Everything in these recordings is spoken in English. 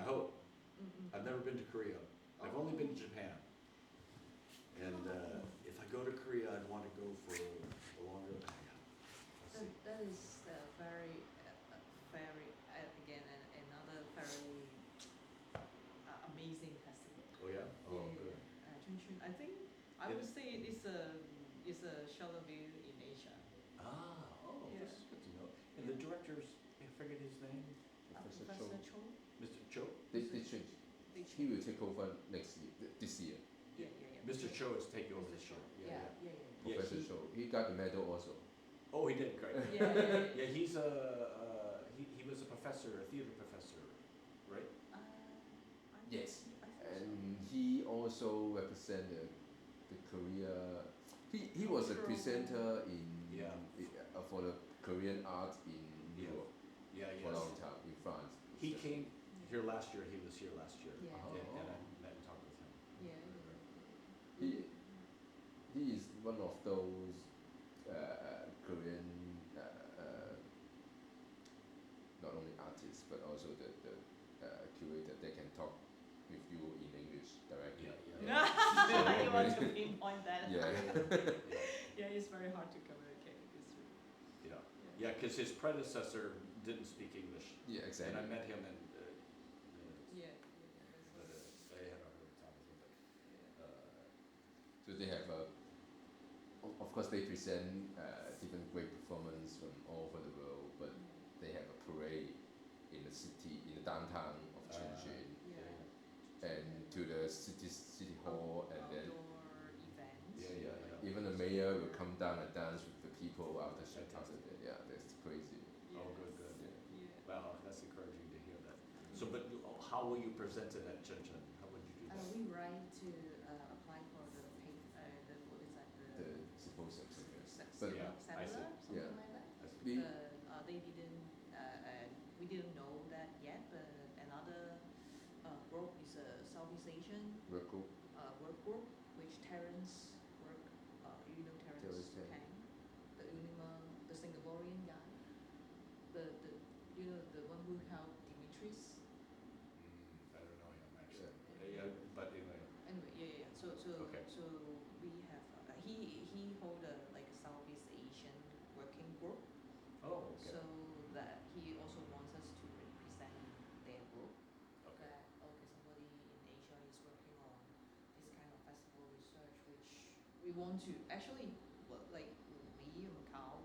hope. I've never been to Korea. I've only been to Japan. And if I go to Korea, I'd want to go for a longer. Let's see. That is very, again, another very amazing festival. Oh yeah. Oh good. Chunchun, I think I would say it's a Charleville in Asia. Oh, Yeah. this is good to know. And the director's, I forget his name. Professor Cho. Mr. Cho? They changed. He will take over next year, this year. Yeah. Mr. Cho is taking over Mr. the show. Cho. Yeah. Professor Cho. He got the medal also. Oh, he did, great. Yeah. Yeah, he's he was a professor, a theater professor, right? Yes. I think so. And he also represented the Korea. He was a presenter for the Korean art in Europe for a long time in France. He came here last year. He was here last year. Yeah. And I met and talked with him. Yeah. He is one of those Korean not only artists but also the curator. They can talk with you in English directly. You want to pinpoint that? Yeah. It's very hard to communicate. It's true. Yeah, because his predecessor didn't speak English. Yeah, exactly. And I met him and. But I had a hard time with him. So they have of course they present different great performance from all over the world, but they have a parade in the city, in the downtown of Chongqing, and to the city hall, and then events. even the mayor will come down and dance with the people after Saturday. Yeah, that's crazy. Oh, good. Yeah. Wow, that's encouraging to hear that. So, but how will you present it at Shenzhen? How would you do that? We write to apply for the what is that? The supposed Seminar, I see. something like that. They didn't. We didn't know that yet, but another group is a Southeast Asian work group. Work group, which Terence work. You know Terence Tang, the Singaporean guy, the the one who helped Dimitris. I don't know him actually. But anyway. Anyway, So Okay. so we have he hold a Southeast Asian working group. Oh, okay. So that he also wants us to represent their group. Okay. That somebody in Asia is working on this kind of festival research, which we want to actually. Well, like me and Macau,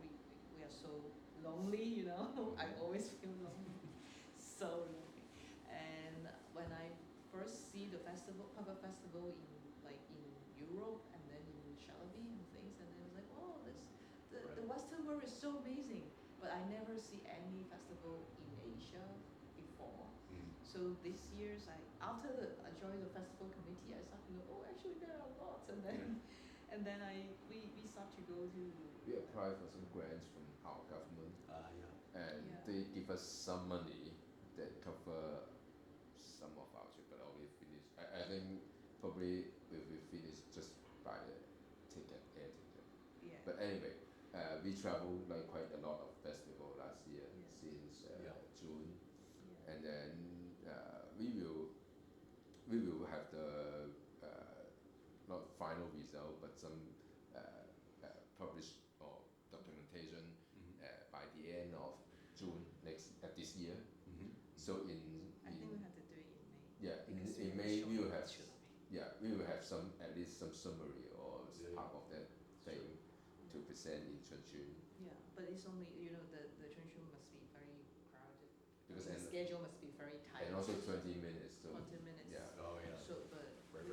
we are so lonely, I always feel lonely, so lonely. And when I first see the puppet festival in Europe and then in Charleville and things, and then it was like, oh, the Western world is so amazing. But I never see any festival in Asia before. So this year, after I joined the festival committee, I started to know, oh, actually there are lots, and then we start to go to. We apply for some grants from our government, and they give us some money that cover some of our trip, but only finish. I think probably we will finish just by the air ticket. Yeah. But anyway, we traveled quite a lot of festival last year since June, and then we will have the not final result but some published or documentation by the end of June this year. So I think we have to do it in May. Yeah, in May we will have some at least some summary or part of that thing to present in Chongqing. Yeah, but it's only the Chongqing must be very crowded Because the schedule must be very tight. And also 20 minutes. So 20 minutes. Yeah. Oh yeah. So, but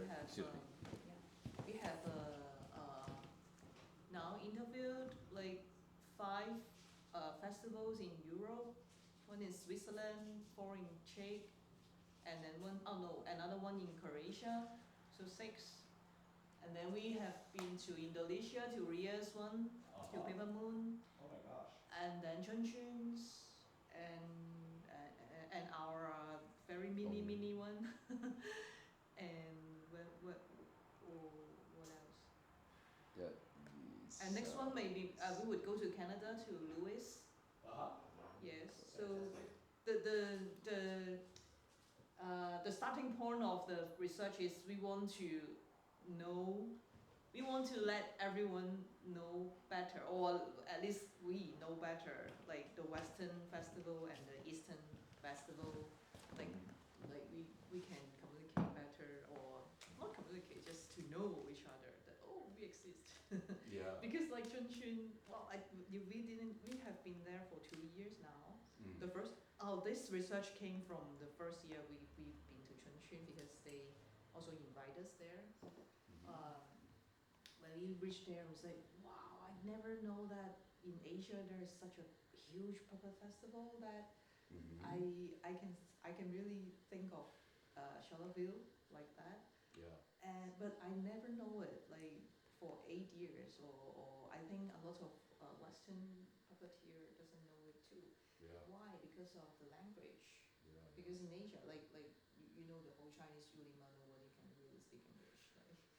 we have now interviewed 5 festivals in Europe. One in Switzerland, 4 in Czech, and then another one in Croatia. So 6. And then we have been to Indonesia, to Ria's one, to Paper Moon. Oh my gosh. And then Chunchun's, and our very mini one. And what else? And next one maybe we would go to Canada, to Louis. Yes. So the the starting point of the research is we want to know, we want to let everyone know better, or at least we know better, like the Western festival and the Eastern festival, like we can communicate better, or not communicate, just to know each other that oh we exist. Yeah. Because like Chunchun, well, we have been there for 2 years now. Mm. The first, this research came from the first year we've been to Chunchun because they also invite us there. Mhm. When we reached there, we was like, wow, I never know that in Asia there is such a huge puppet festival that Mhm. I can really think of Charlottesville like that. Yeah. But I never know it like for 8 years, or I think a lot of Western puppeteer doesn't know it too. Yeah. Why? Because of the language. Yeah. Because in Asia, like you know the whole Chinese, you really nobody can really speak English,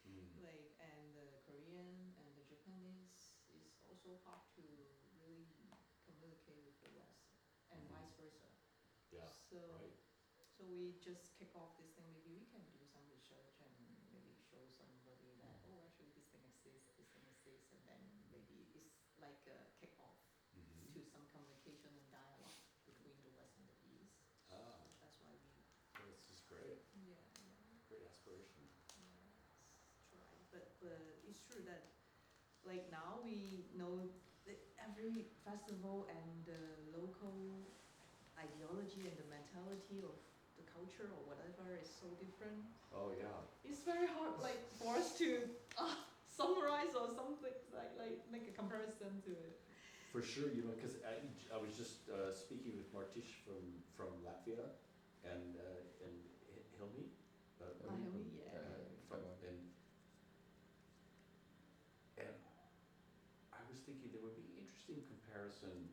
Mm. like and the Korean and the Japanese is also hard to really communicate with the West, and Mhm. vice versa. Yeah. So Right. so we just kick off this thing. Maybe we can do some research and maybe show somebody that oh actually this thing exists, this thing exists, and then maybe it's like a kick off Mhm. to some communication and dialogue between the West and the East. Ah. That's why we This is great. yeah. Great aspiration. Try. But it's true that like now we know that every festival and the local ideology and the mentality of the culture or whatever is so different. Oh yeah. It's very hard like for us to summarize or something like make a comparison to it. For sure, you know, because I was just speaking with Martish from Latvia, and Hilmi, Hilmi, yeah. from and I was thinking there would be an interesting comparison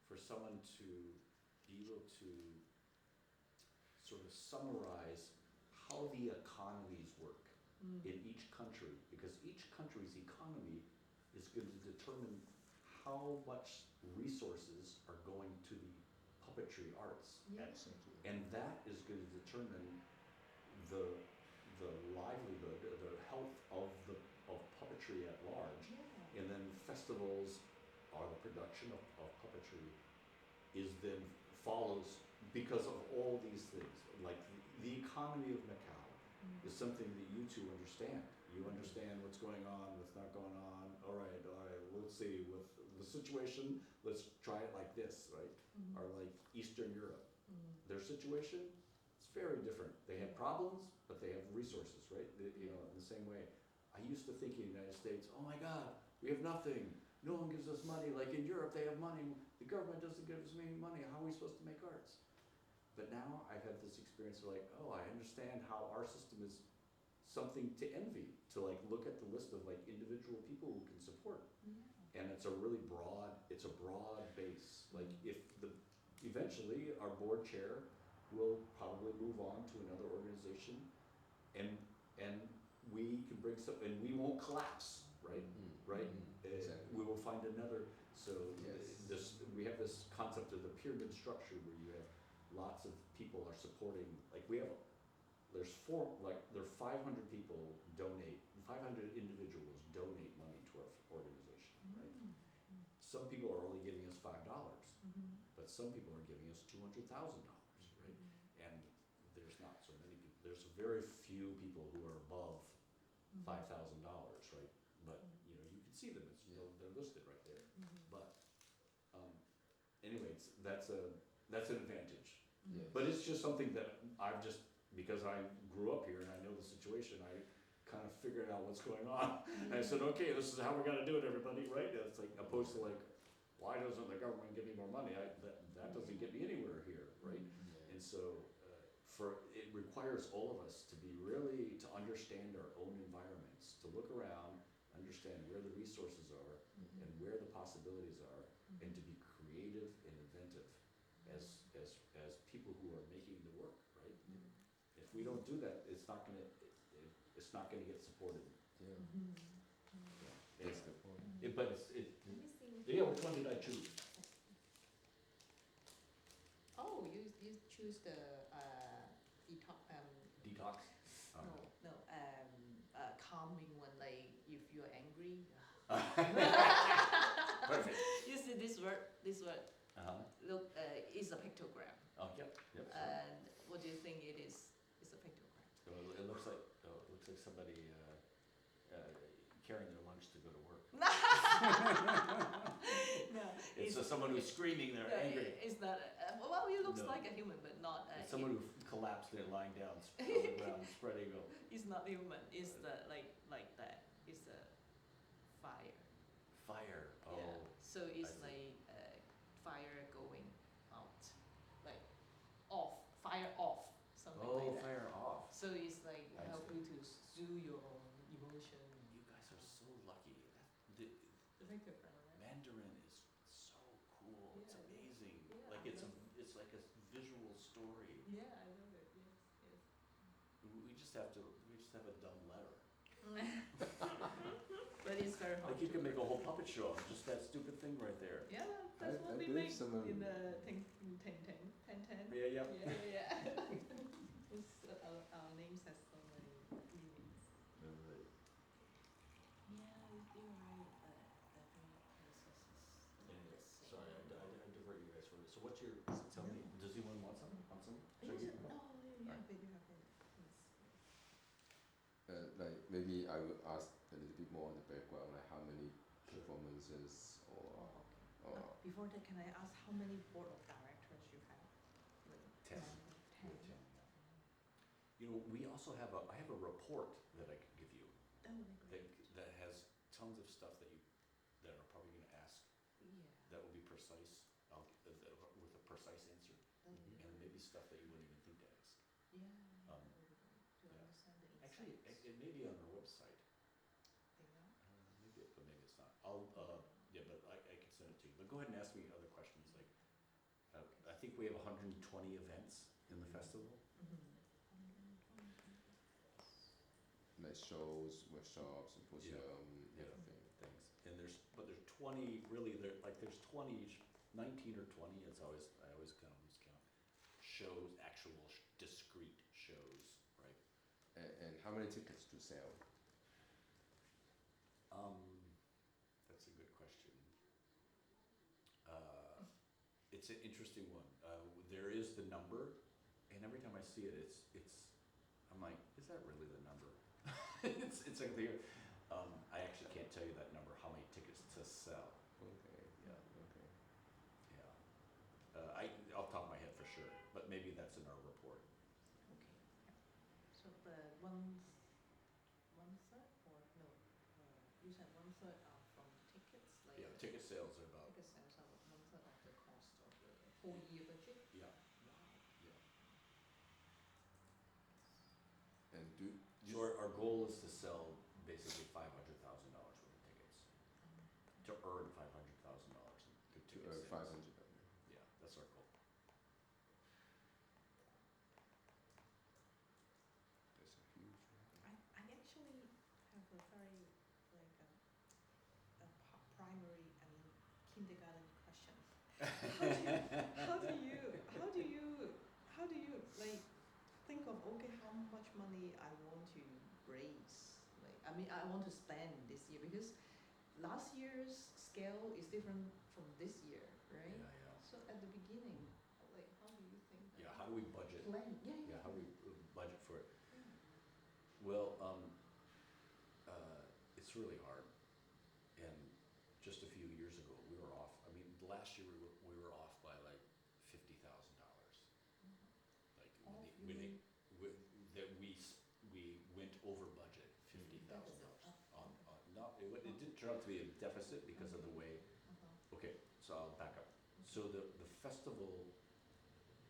for someone to be able to sort of summarize how the economies work in each country, because each country's economy is going to determine how much resources are going to the puppetry arts, Yeah. and that is going to determine the livelihood, the health of puppetry at large. Yeah. And then festivals or the production of puppetry is then follows because of all these things. Like the economy of Macau is something that you two understand. You understand what's going on, what's not going on. All right, let's see, with the situation, let's try it like this, right? Or like Eastern Europe. Their situation, it's very different. They have problems, but they have resources, right? You know, in the same way. I used to think in the United States, oh my God, we have nothing. No one gives us money. Like in Europe, they have money. The government doesn't give us any money. How are we supposed to make arts? But now I've had this experience of like, oh, I understand how our system is something to envy, to like look at the list of like individual people who can support. And it's a really broad, it's a broad base. Like if eventually our board chair will probably move on to another organization, and we can bring some, and we won't collapse, right? Right? Exactly. We will find another, so Yes. we have this concept of the pyramid structure where you have lots of people are supporting, like we have, there are 500 people donate, 500 individuals donate money to our organization, right? Some people are only giving us $5, but some people are giving us $200,000, right? And there's not so many people, there's very few people who are above $5,000, right? But you know, you can see them, they're listed right there. But anyways, that's an advantage. Yes. But it's just something that I've just, because I grew up here and I know the situation, I kind of figured out what's going on. And I said, okay, this is how we gotta do it, everybody, right? It's like, opposed to like, why doesn't the government give me more money? That doesn't get me anywhere here, right? And so, it requires all of us to be really, to understand our own environments, to look around, understand where the resources are and where the possibilities are, and to be creative and inventive as people who are making the work, right? If we don't do that, it's not gonna get supported. Yeah. Yeah. That's the point. But yeah, which one did I choose? Oh, you choose the Perfect. You see this word Uh-huh. look is a pictogram. Oh, yep, yep. So- And what do you think it is? It's a pictogram. so it looks like, somebody, carrying their lunch to go to work. No, It's someone who's screaming, they're angry. It's not. Well, it looks No. like a human, but not. It's someone who collapsed there, lying down, on the ground, spread eagle. It's not human. It's the like that. It's a fire. Fire, oh. Yeah. So it's see. like fire going out, like off, fire off, something Oh, like that. fire off. So it's like I help see. you to soothe your emotion. You guys are so lucky. The The pictogram, right? Mandarin is so cool. It's Yeah, amazing. yeah, Like I it's love it's like a visual story. Yeah, I love it. Yes, yes. We just have a dumb letter. But it's very hard. Like you to can make a learn. whole puppet show of just that stupid thing right there. Yeah, that's I what they believe make some of- in the Ten. Yeah, yeah. Yeah. It's, our names has so many meanings. Right. Yeah, you're right. The whole process is Anyway, the same. sorry, I divert you guys from it. So what's your, tell me, does anyone want some? Want some? Should I Yes, get one? oh, yeah, Alright. but you have it. Yes. Like maybe I would ask a little bit more on the background, like how many performances or Oh, okay. Before that, can I ask how many board of directors you have? Like, 10. Ten. Yeah, 10, yeah. You know, we also have I have a report that I could give you That would be great. that has tons of stuff that are probably gonna ask, Yeah. that will be precise, with a precise answer, That would be and great. maybe stuff that you wouldn't even think to ask. Yeah. Um, that would be great. To yeah. understand the insights. Actually, it may be on our website. They know? But maybe it's not. Yeah, but I can send it to you. But go ahead and ask me other questions. Like, I think we have 120 events in the festival. like shows, workshops, symposium, Yeah. everything. Things. And there's 20, really, there's 20 each, 19 or 20, I always kind of lose count. Shows, actual discrete shows, right? And how many tickets to sell? That's a good question. It's an interesting one. There is the number, and every time I see it, I'm like, is that really the number? It's like I actually can't tell you that number, how many tickets to sell. Okay. Yeah. Okay. Yeah. Off the top of my head for sure, but maybe that's in our report. Okay. So the one third or no? You said 1/3 are from tickets, like. Yeah, ticket sales are about, Ticket sales are 1/3 of the cost of the whole year budget. yeah, Wow. yeah. And So our goal is to sell basically $500,000 worth of tickets, to earn $500,000 through to ticket earn sales. 500. Yeah, that's our goal. That's a huge. I actually have a very like primary, I mean kindergarten question. How do you like think of, okay, how much money I want to raise? Like, I mean, I want to spend this year because last year's scale is different from this year, right? Yeah. So at the beginning, like, how do you think? Yeah, how do we budget? Plan? Yeah, how do we budget for it? Yeah. Well, it's really hard. And just a few years ago, we were off. I mean, last year we were off by like $50,000. Like Off, we you went over budget $50,000. Deficit. It did turn out to be a deficit because of the way. Okay, so I'll back up. So the festival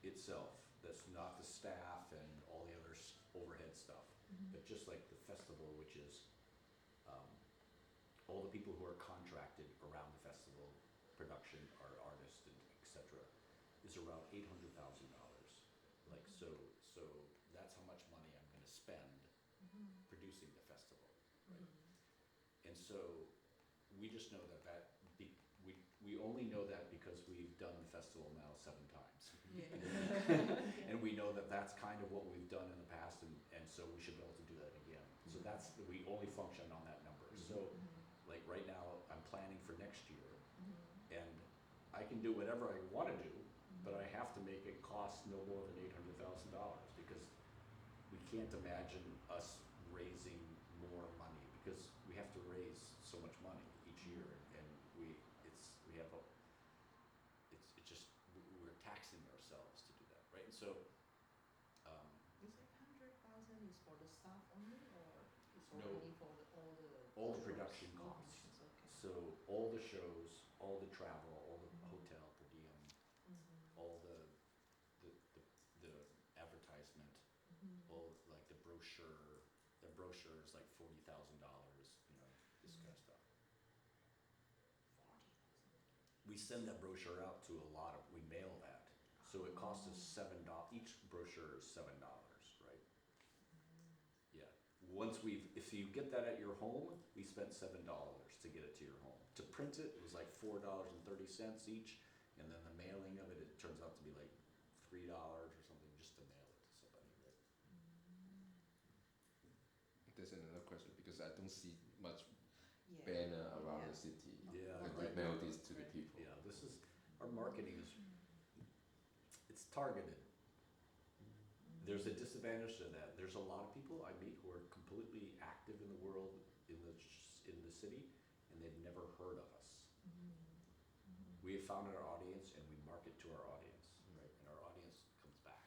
itself, that's not the staff and all the other overhead stuff, but just like the festival, which is all the people who are contracted around the festival, production, our artists, and etc., is around $800,000. Like so that's how much money I'm going to spend producing the festival, right? And so we just know we only know that because we've done the festival now 7 times. Yeah. And we know that that's kind of what we've done in the past, and so we should be able to do that again. So we only function on that number. So like right now, I can do whatever I want to do, but I have to make it cost no more than $800,000 because we can't imagine us raising more money because we have to raise so much money each year, and we we're taxing ourselves to do that, right? And so, Is it 100,000 is for the staff only, or it's No. already for all the shows? production All costs. productions, okay. So all the shows, all the travel, all the hotel per diem, all the advertisement, all like the brochure. The brochure is like $40,000, this kind of stuff. 40,000. We send that brochure out to we mail that, so it costs us $7. Each brochure is $7, right? Yeah. If you get that at your home, we spent $7 to get it to your home. To print it, it was like $4.30 each, and then the mailing of it, it turns out to be like $3 or something just to mail it to somebody, right? There's another question because I don't see much Yeah. banner around Yeah. the city. Yeah, Like right. to mail this to the Right. people. Yeah, our marketing it's targeted. There's a disadvantage to that. There's a lot of people I meet who are completely active in the world, in the city, and they've never heard of us. We have found our audience and we market to our audience, right? And our audience comes back.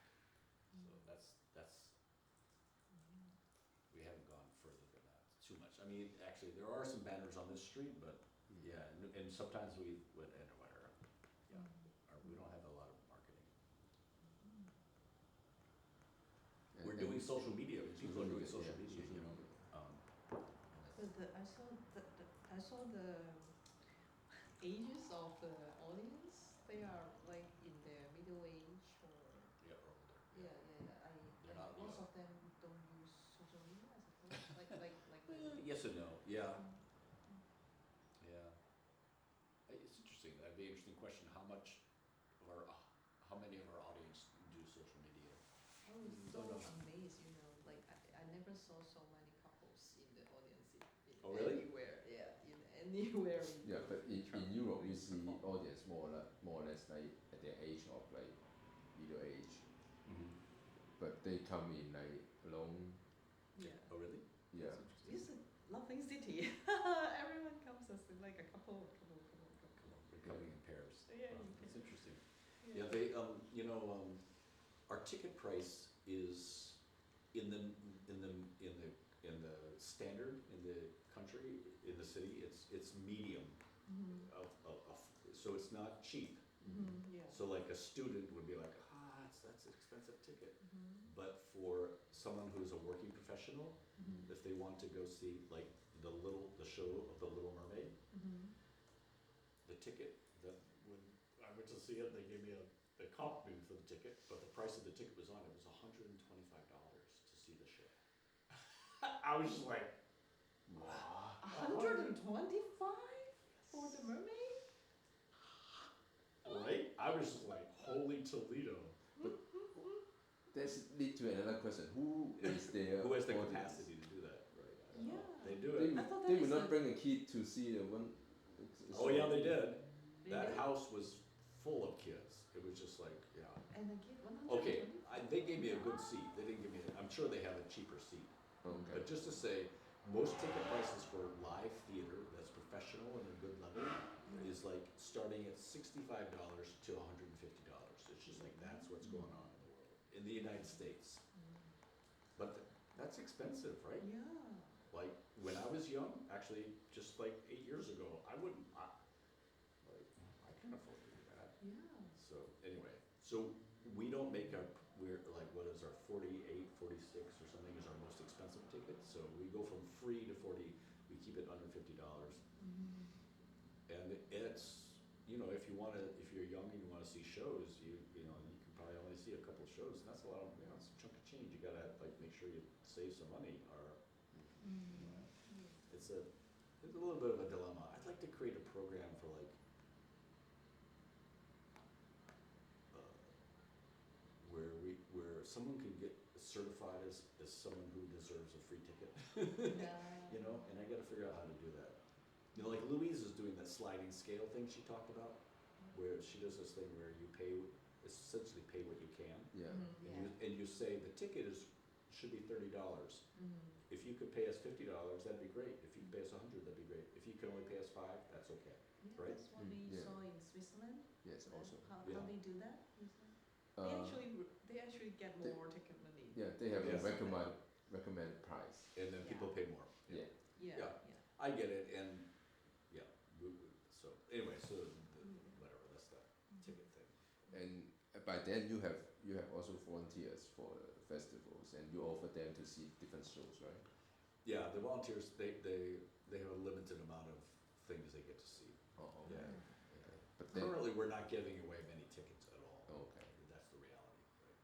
So that's we haven't gone further than that too much. I mean, actually, there are some banners on this street, but yeah, and sometimes we would enter whatever. Yeah, we don't have a lot of marketing. We're doing social media. People are doing social media, social and media. I saw the ages of the audience. They are like in their middle age or yeah, or older. They're not lots young. of them don't use social media, I suppose. like Yes and no. Yeah. Yeah. It's interesting. That'd be an interesting question. How many of our audience do social media? I was so Don't know. amazed, like I never saw so many couples in the audience in Oh, really? anywhere. Yeah, in anywhere. Yeah, but in travel- Europe we in see perform. audience more or less like at the age of like middle age, but they come in like alone. Yeah. Oh, really? Yeah. That's interesting. It's a lovely city. Everyone comes as like a couple. They're coming in pairs. Yeah, Wow, in that's pairs. interesting. Yeah, they our ticket price is in the standard in the country, in the city, it's medium so it's not cheap. Yeah. So like a student would be like, that's an expensive ticket. But for someone who's a working professional, if they want to go see like the show of the Little Mermaid, the ticket, when I went to see it, they gave me they comped me for the ticket, but the price of the ticket was $125 to see the show. I was just like, wow. 125 for the mermaid? Right? I was just like, holy Toledo. That's lead to another question. Who is there? Who has the audience? capacity to do that? Right. I don't know. Yeah. They do They it. will, I thought they that will is not a- bring a kid to see the one. Oh yeah, they did. They That did? house was full of kids. It was just like, yeah. And again, 125? Okay, they gave me a good seat. They didn't give me, I'm sure they have a cheaper seat. Okay. But just to say, most ticket prices for live theater that's professional and a good level is like starting at $65 to $150. It's just like, that's what's going on in the world, in the United States. But that's expensive, right? Yeah. Like, when I was young, actually, just like 8 years ago, I can afford to do that. Yeah. So, anyway, so we don't make we're like, what is our 48, 46 or something is our most expensive ticket. So we go from free to 40, we keep it under $50. And it's, if you're young and you wanna see shows, you can probably only see a couple of shows, and that's a lot of, it's a chunk of change. You gotta like make sure you save some money, or it's a little bit of a dilemma. I'd like to create a program for like where someone can get certified as someone who deserves a free ticket. Yeah. And I gotta figure out how to do that. Like Louise is doing that sliding scale thing she talked about. where she does this thing where you essentially pay what you can. Yeah. And you say the ticket should be $30. If you could pay us $50, that'd be great. If you could pay us $100, that'd be great. If you can only pay us $5, that's okay. Yeah, Right? that's what we Yeah. saw in Switzerland. Yes, also. How Yeah. they do that? You said? Uh, They actually get they- more ticket money. yeah, they have Yes. a recommended price. And then people pay more. Yeah. Yeah, Yeah. yeah. I get it, and yeah. So anyway, whatever. That's the ticket thing. And by then you have also volunteers for the festivals, and you offer them to see different shows, right? Yeah, the volunteers they have a limited amount of things they get to see. Oh, okay. Yeah. Okay. But then, Currently, we're not giving away many tickets at all. okay. That's the reality. Right?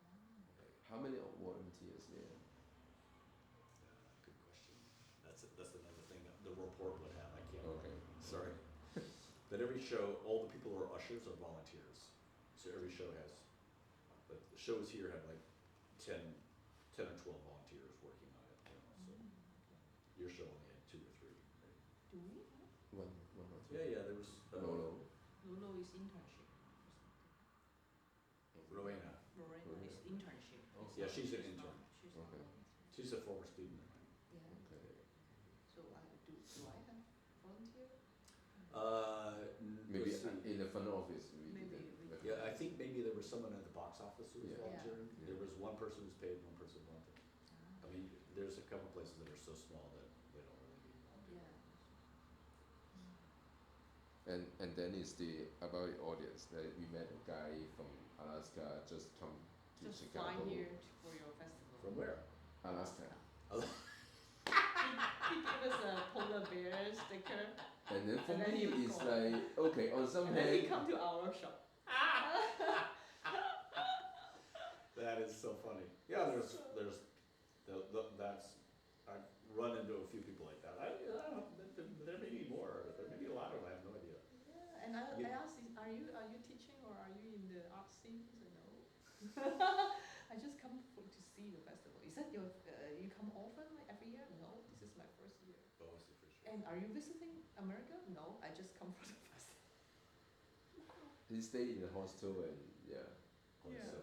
Okay. How many volunteers there? Good question. That's another thing that the report would have. I can't. Okay. Sorry. But every show, all the people who are ushers are volunteers. So every show has, but the shows here have like 10 or 12 volunteers working on it. So your show only had 2 or 3. Right? Do we? One or two? Yeah, there was Lolo. Lolo is internship. Rowena. Lorena is internship. Oh. Yeah, she's an not- intern. She's not Okay. volunteer. She's a former student of mine. Yeah. Okay. So do I have volunteer? Maybe let's see. in the front office we Maybe did. we- but- Yeah, I think maybe there was someone at the box office who was Yeah. volunteering. Yeah. There was one person who's paid, one person volunteer. Ah, I mean, there's a couple places that are so small that they don't really need volunteers. yeah. And then it's about the audience. That we met a guy from Alaska just come to Just Chicago. fly here for your festival. From where? Alaska. He gave us a polar bear sticker, And then for And then me he would it's go. like okay, on some and then he hand come to our workshop. That is so funny. Yeah, there's that's I've run into a few people like that. I don't, there may be more. There may be a lot of them. I have no idea. Yeah, and I You- asked, are you teaching or are you in the art scene? He said, no. I just come to see the festival. Is that you come often, like every year? No, this is my first year. Oh, I see for sure. And are you visiting America? No, I just come for the festival. he stayed in the hostel and yeah, Oh, Yeah. so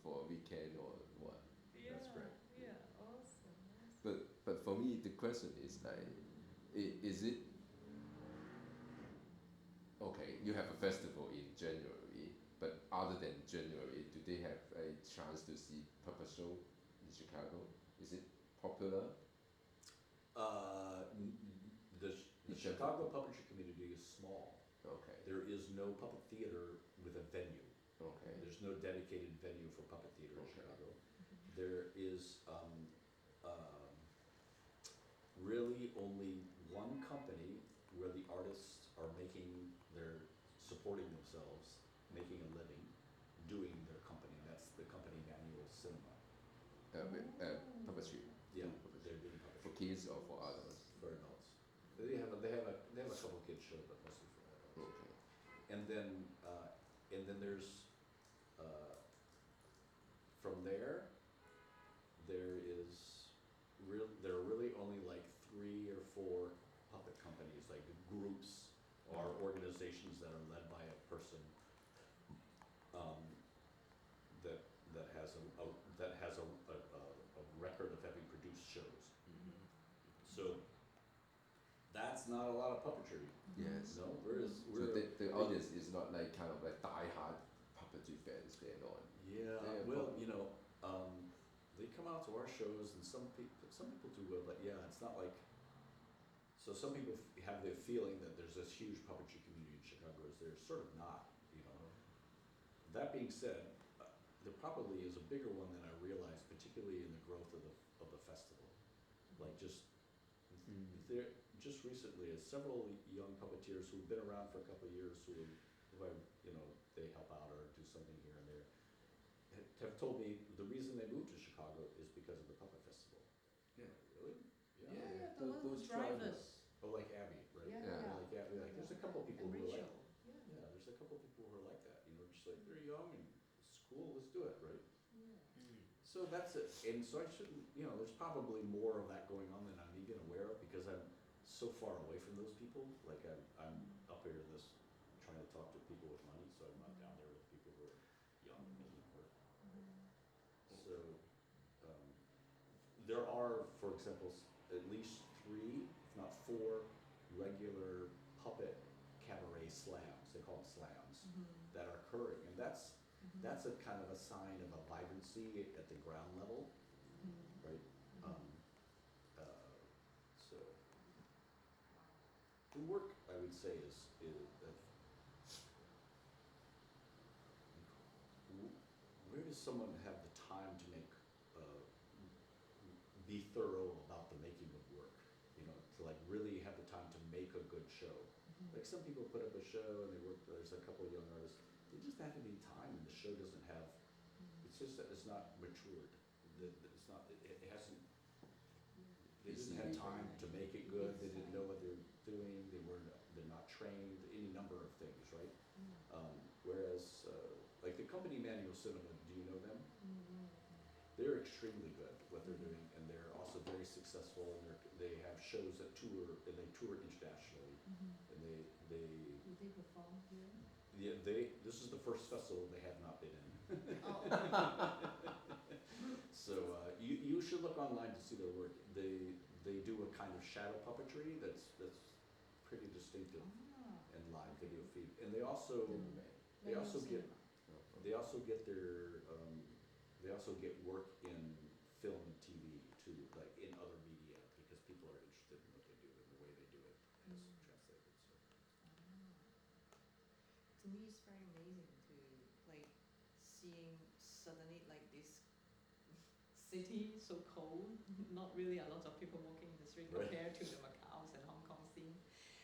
for a weekend or what. That's great. Yeah, awesome. But for me the question is like is it okay, you have a festival in January, but other than January, do they have a chance to see puppet show in Chicago? Is it popular? The The Chicago puppetry community is small. Okay. There is no puppet theater with a venue. Okay. There's no dedicated venue for puppet theater in Okay. Chicago. There is really only one company where the artists are supporting themselves, making a living, doing their company. That's the company Manual Cinema. Puppetry. Yeah, Puppetry. they're doing For puppetry kids or for adults? for adults. They have a couple kids shows, but mostly for adults. Okay. And then there's from there there are really only like 3 or 4 puppet companies, like groups or organizations that are led by a person that has a record of having produced shows. So that's not a lot of puppetry. Yes. No, So we're the audience is not like kind of like die-hard puppetry fans. They're not. Yeah, They're well, probably- they come out to our shows, and some people do well, but yeah, it's not like. So some people have the feeling that there's this huge puppetry community in Chicago. There's sort of not, That being said, there probably is a bigger one than I realized, particularly in the growth of the festival. Like just recently, several young puppeteers who've been around for a couple of years who they help out or do something here and there, have told me the reason they moved to Chicago is because of the puppet festival. Yeah. Really? Yeah, the Those- one who those drive drivers. us. Oh, like Abby, right? Yeah, Yeah. Like Abby, like there's a couple of people And who are like, Rachel. yeah, there's a couple of people who are like that. Just like they're young and it's cool, let's do it, right? Yeah. So that's it. And so I shouldn't, there's probably more of that going on than I'm even aware of because I'm so far away from those people. Like I'm up here trying trying to talk to people with money, so I'm not down there with people who are young and making it work. So there are, for example, at least 3, if not 4, regular puppet cabaret slams. They call them slams that are occurring, and that's a kind of a sign of a vibrancy at the ground level, right? So the work, I would say, is where does someone have the time to make be thorough about the making of work? You know, to like really have the time to make a good show. Like some people put up a show and they work. There's a couple of young artists. They just haven't any time, and the show doesn't have. It's just that it's not matured. It's not. It hasn't. They didn't have time to make it good. They didn't know what they're doing. They're not trained. Any number of things, right? Whereas, like the company Manual Cinema, do you know them? They're extremely good at what they're doing, and they're also very successful. And they have shows that tour, and they tour internationally. And they. Do they perform here? Yeah, this is the first festival they have not been in. So you should look online to see their work. They do a kind of shadow puppetry that's pretty distinctive and live video feed. And they also get work in film and TV too, like in other media, because people are interested in what they do and the way they do it as translated. To me, it's very amazing to like seeing suddenly like this city so cold, not really a lot of people walking in the street compared to the Macau's and Hong Kong scene.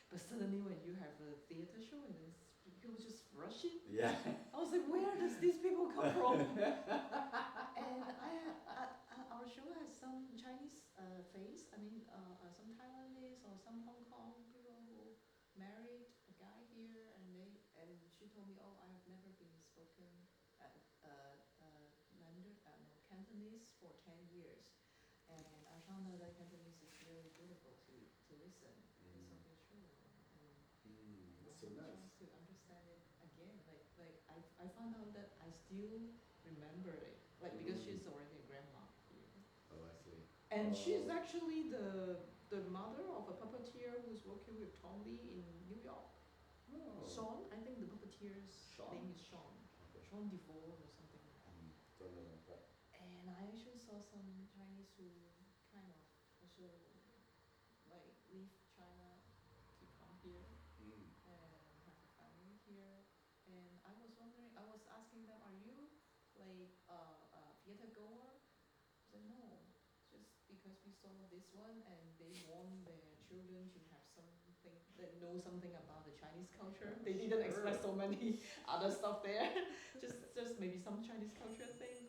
But suddenly when you have a theater show and then people just rushing, Yeah. I was like, where does these people come from? And our show has some Chinese face. I mean, some Taiwanese or some Hong Kong people who married a guy here, and she told me, oh, I have never been spoken Cantonese for 10 years, and I found out that Cantonese is really beautiful to listen. It's so mature. That's so nice. To understand it again, like I found out that I still remember it, like because she's already a grandma here. Oh, I see. And she's actually the mother of a puppeteer who's working with Tom Lee in New York. Oh. Sean, I think the puppeteer's name is Sean. Okay. Sean DeVore or something like that. Don't know that. And I actually saw some Chinese who kind of also like leave China to come here and have a family here. And I was wondering, I was asking them, are you like a theater goer? They said no, just because we saw this one and they want their children to have something that know something about the Chinese culture. They didn't expect so many other stuff there, just maybe some Chinese culture thing.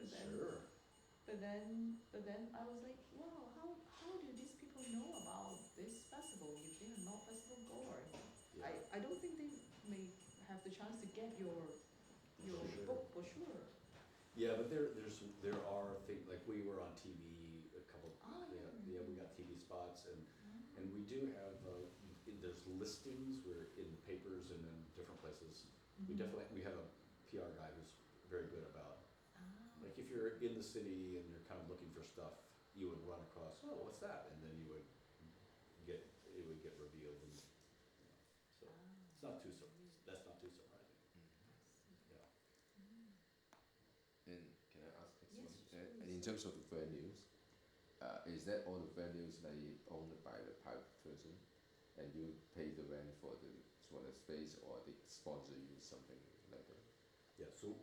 But then I was like, wow, how do these people know about this festival if they are not festival goers? Yeah. I don't think they may have the chance to get your book for sure. Yeah, but there are things, like we were on TV a couple. We got TV spots, and we do have there's listings. We're in the papers and in different places. We have a PR guy who's very good about. Like if you're in the city and you're kind of looking for stuff, you would run across, oh, what's that? And then it would get revealed, and so it's not too that's not too surprising. Yeah. And can I ask next Yes, one? please. And in terms of the venues, is that all the venues like owned by the private person, and you pay the rent for the space, or they sponsor you something like that? Yeah. So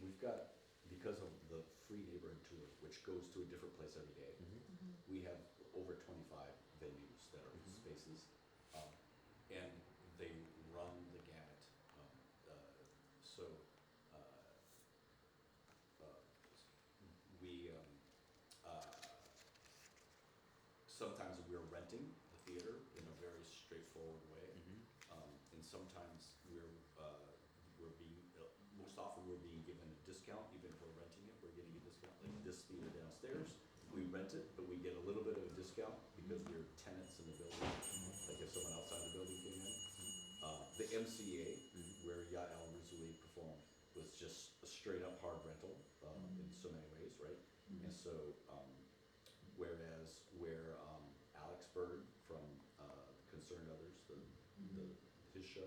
we've got, because of the free neighborhood tour, which goes to a different place every day, we have over 25 venues that are spaces, and they run the gamut. So we sometimes we're renting the theater in a very straightforward way, and sometimes we're being most often we're being given a discount. Even if we're renting it, we're getting a discount. Like this theater downstairs, we rent it, but we get a little bit of a discount because we're tenants in the building. Like if someone outside the building came in, the MCA straight up hard rental in so many ways, right? And so, whereas where Alex Bird from Concerned Others, his show,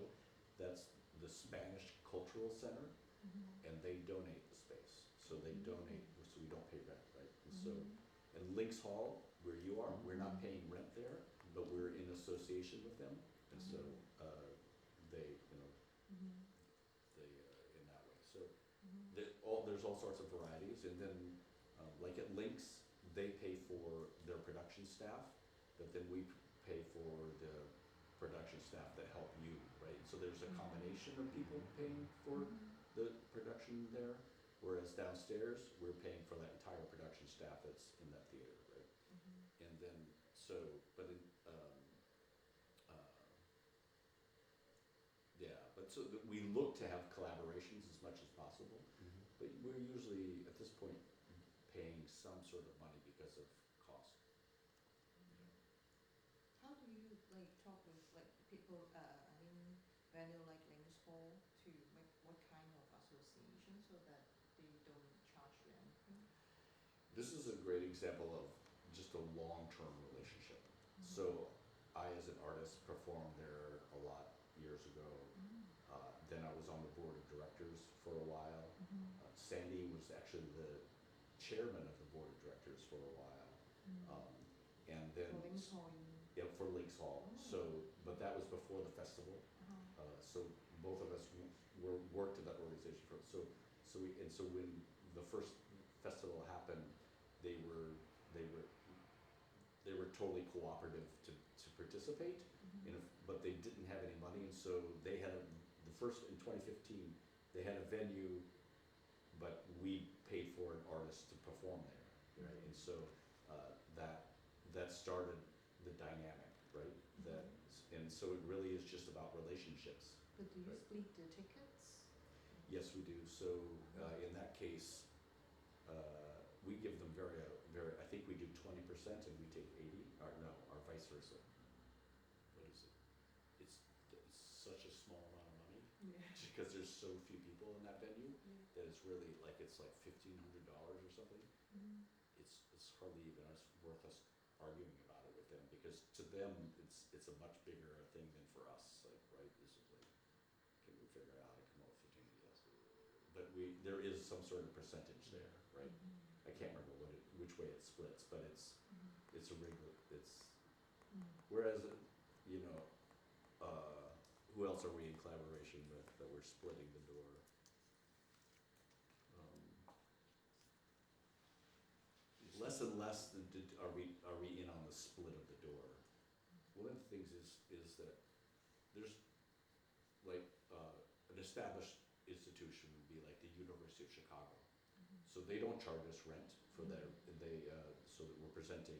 that's the Spanish Cultural Center, and they donate the space. So they donate, so we don't pay rent, right? And so, and Links Hall, where you are, we're not paying rent there, but we're in association with them, and so they, they in that way. So there's all sorts of varieties, and then like at Links, they pay for their production staff, but then we pay for the production staff that help you, right? So there's a combination of people paying for the production there, whereas downstairs, we're paying for that entire production staff that's in that theater, right? And then, so, but in, yeah, but so we look to have collaborations as much as possible, but we're usually, at this point, paying some sort of money because of cost. How do you like talk with like people, venue like Links Hall to make what kind of association so that they don't charge you anything? This is a great example of just a long-term relationship. So I, as an artist, performed there a lot years ago. Then I was on the board of directors for a while. Sandy was actually the chairman of the board of directors for a while. And then For Links Hall, yeah, for Links Hall. So, but that was before the festival. So both of us worked at that organization for, so when the first festival happened, they were totally cooperative to participate, but they didn't have any money, and so they had the first in 2015 they had a venue, but we paid for an artist to perform there, right? And so that started the dynamic, right? And so it really is just about relationships. but do you Right. split the tickets? Yes, we do. So in that case, we give them I think we do 20% and we take 80, or no, or vice versa. What is it? It's such a small amount of money Yeah. because there's so few people in that venue that it's really like, it's like $1,500 or something. It's hardly even worth us arguing about it with them, because to them, it's a much bigger thing than for us, like, right? This is like, can we figure out how to come up with 15 But there is some sort of percentage there, right? I can't remember which way it splits, but it's a regular, whereas, who else are we in collaboration with that we're splitting the door? Less and less are we in on the split of the door. One of the things is that there's like an established institution would be like the University of Chicago. So they don't charge us rent for their, so that we're presenting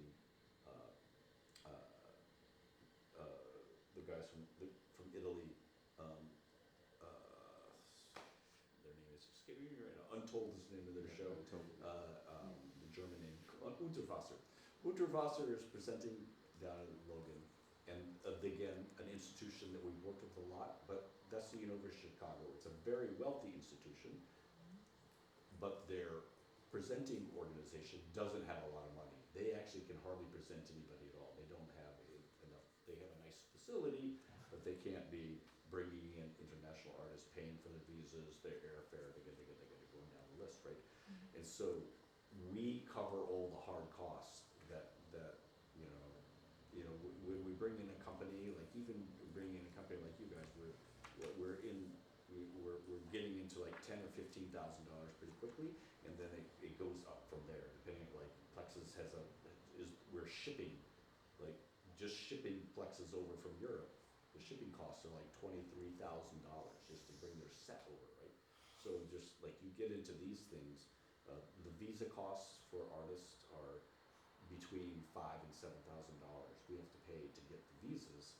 the guys from Italy, their name is escaping me right now, Untold is the name of their show. The German name, Unterwasser. Unterwasser is presenting down in Logan, and again, an institution that we've worked with a lot, but that's the University of Chicago. It's a very wealthy institution, but their presenting organization doesn't have a lot of money. They actually can hardly present anybody at all. They don't have enough, they have a nice facility, but they can't be bringing in international artists, paying for their visas, their airfare, they gotta going down the list, right? And so we cover all the hard costs that when we bring in a company, like even bringing in a company like you guys, we're getting into like $10,000 or $15,000 pretty quickly, and then it goes up from there, depending on, like, Plexus we're shipping, like, just shipping Plexus over from Europe, the shipping costs are like $23,000 just to bring their set over, right? So just like you get into these things, the visa costs for artists are between $5,000 and $7,000. We have to pay to get the visas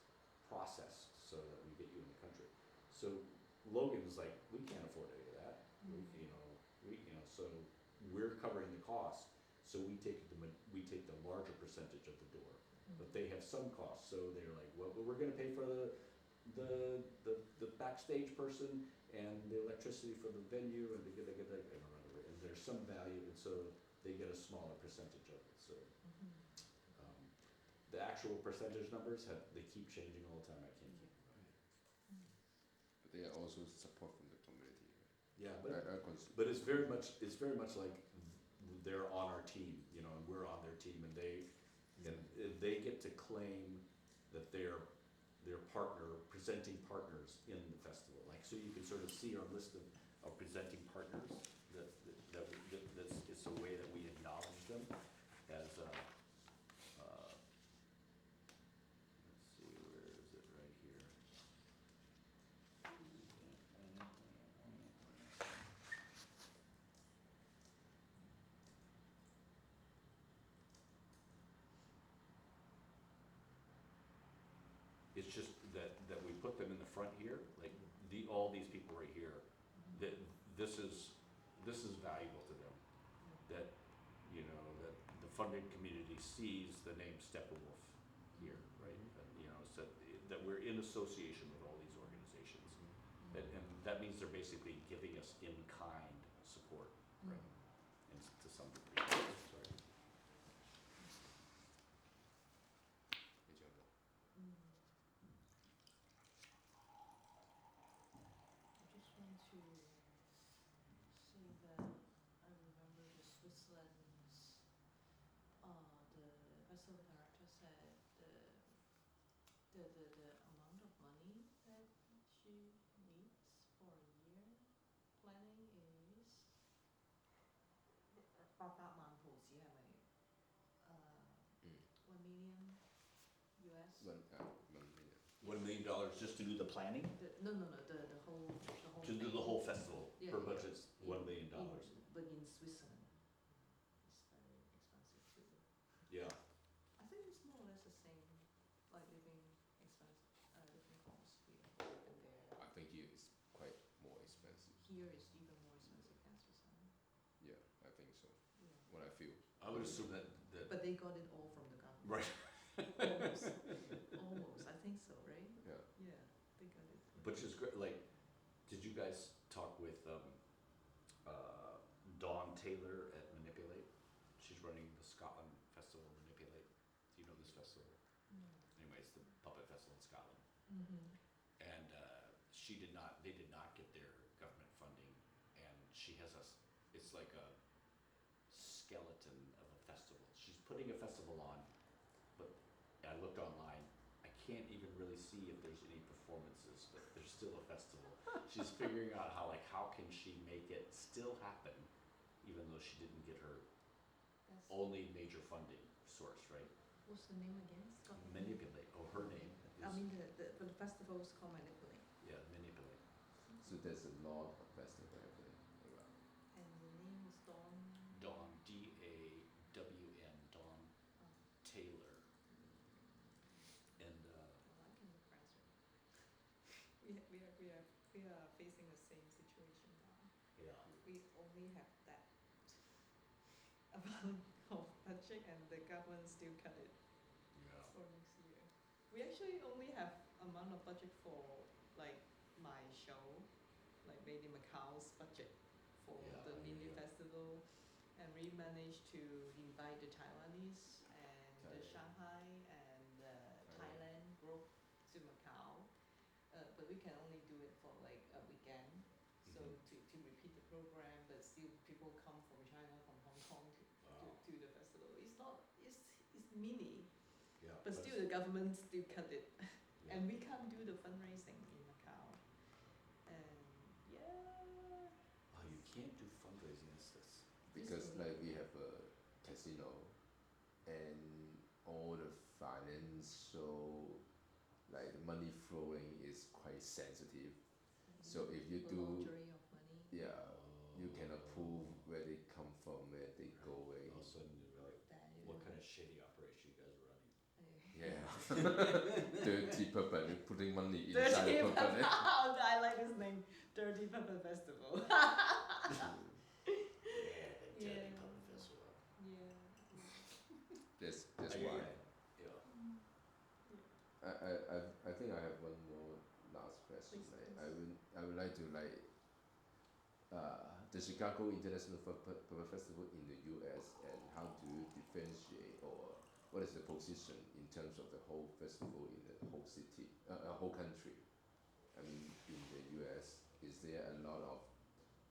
processed so that we get you in the country. So Logan's like, we can't afford any of that. So we're covering the cost. So we take the larger percentage of the door, but they have some costs. So they're like, well, we're going to pay for the backstage person and the electricity for the venue, and and there's some value, and so they get a smaller percentage of it, so. The actual percentage numbers they keep changing all the time, I can't keep. But they are also support from the community. Yeah, Right? but it's very much like they're on our team, you know, and we're on their team, and they get to claim that they're presenting partners in the festival. Like, so you can sort of see our list of presenting partners. It's a way that we acknowledge them as. Let's see, where is it? Right here. It's just that we put them in the front here, like all these people right here, that this is valuable to them. That, you know, that the funding community sees the name Steppenwolf here, right? You know, so that we're in association with all these organizations. And that means they're basically giving us in-kind support, right? And to some degree. Sorry. I just want to say that I remember the Switzerland's, the festival director said the amount of money that she needs for a year planning is 800萬葡紙係咪？1 million US? $1 million just to do the planning? No, the whole To do the whole festival, Yeah, her yeah. budget's $1 million. But in Switzerland, it's very expensive too. Yeah. I think it's more or less the same, like living costs here and there. I think here is quite more expensive. Here is even more expensive than Switzerland. Yeah, I think so. Yeah. What I feel. I would assume that. But they got it all from the government. Right. Almost. I think so, right? Yeah. Yeah, they got it. Which is great. Like, did you guys talk with Dawn Taylor at Manipulate? She's running the Scotland Festival Manipulate. Do you know this festival? No. Anyway, it's the puppet festival in Scotland. And they did not get their government funding, and she has it's like a skeleton of a festival. She's putting a festival on, but I looked online, I can't even really see if there's any performances, but there's still a festival. She's figuring out how can she make it still happen, even though she didn't get her only major funding source, right? What's the name again? Scotland? Manipulate. Oh, her name is. I mean, the festival is called Manipulate. Yeah, Manipulate. So there's a lot of festival happening around. And the name is Dawn. Dawn, DAWN, Dawn Taylor. And Well, I can look friends with her. We are facing the same situation now. yeah. We only have that amount of budget, and the government still cut it Yeah. for next year. We actually only have amount of budget for like my show, like Made in Macau's budget for Yeah, the mini yeah. festival, and we managed to invite the Taiwanese and the Thailand. Shanghai and the Thailand group to Macau, but we can only do it for like a weekend. So to repeat the program, but still people come from China, from Hong Kong to the festival. It's mini, Yeah. but still the government still cut it, and we can't do the fundraising in Macau. And yeah. Oh, you can't do fundraising as this. Because like we have a casino and all the financial, like the money flowing is quite sensitive. So if you the do, laundering of money. yeah, you can approve where they come from, where they go away. All of a sudden you're like, That, what kind of shitty operation you guys are running? Yeah. Dirty puppet, putting money inside Dirty the puppet. I like this name, Dirty Puppet Festival. Yeah, the Yeah. Dirty Puppet Festival. Yeah. That's why. Yeah. I think I have one more to like the Chicago International Puppet Festival in the U.S. and how do you differentiate or what is the position in terms of the whole festival in the whole city, whole country? I mean, in the U.S., is there a lot of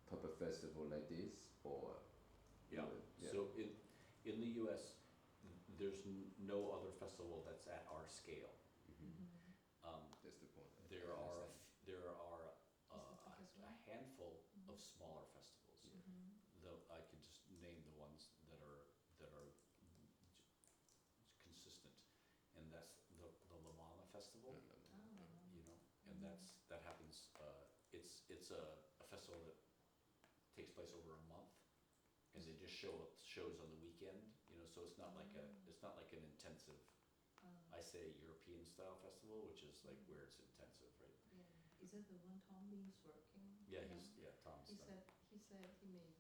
puppet festival like this or? Yeah. So in the U.S., there's no other festival that's at our scale. That's the point. There I are understand. there are Is the biggest a one? handful of smaller festivals. Though I can just name the ones that are consistent, and that's the La Mama Festival. You know, and that happens. It's a festival that takes place over a month, and they just shows on the weekend. You know, so it's not like an intensive. I say European style festival, which is like where it's intensive, right? Yeah. Is that the one Tommy's working? Yeah, Tom's He done. said he may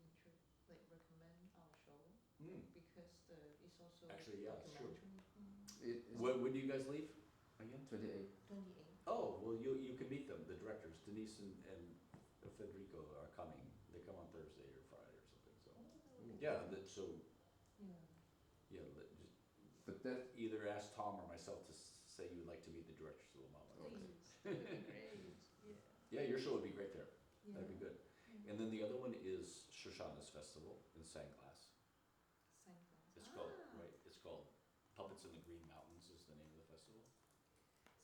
like recommend our show because it's also Actually, yeah, it's true. documentary. When do you guys leave again? 28. 28. Oh, well, you can meet them, the directors. Denise and Federico are coming. They come on Thursday or Friday or something, so. Yeah, so, Yeah. just But that either ask Tom or myself to say you would like to meet the directors of the Mama. Please. That would be great. Yeah. Yeah, your show would be great there. Yeah. That'd be good. And then the other one is Shoshana's Festival in Sandglass. Sandglass. It's called, right, it's called Puppets in the Green Mountains is the name of the festival.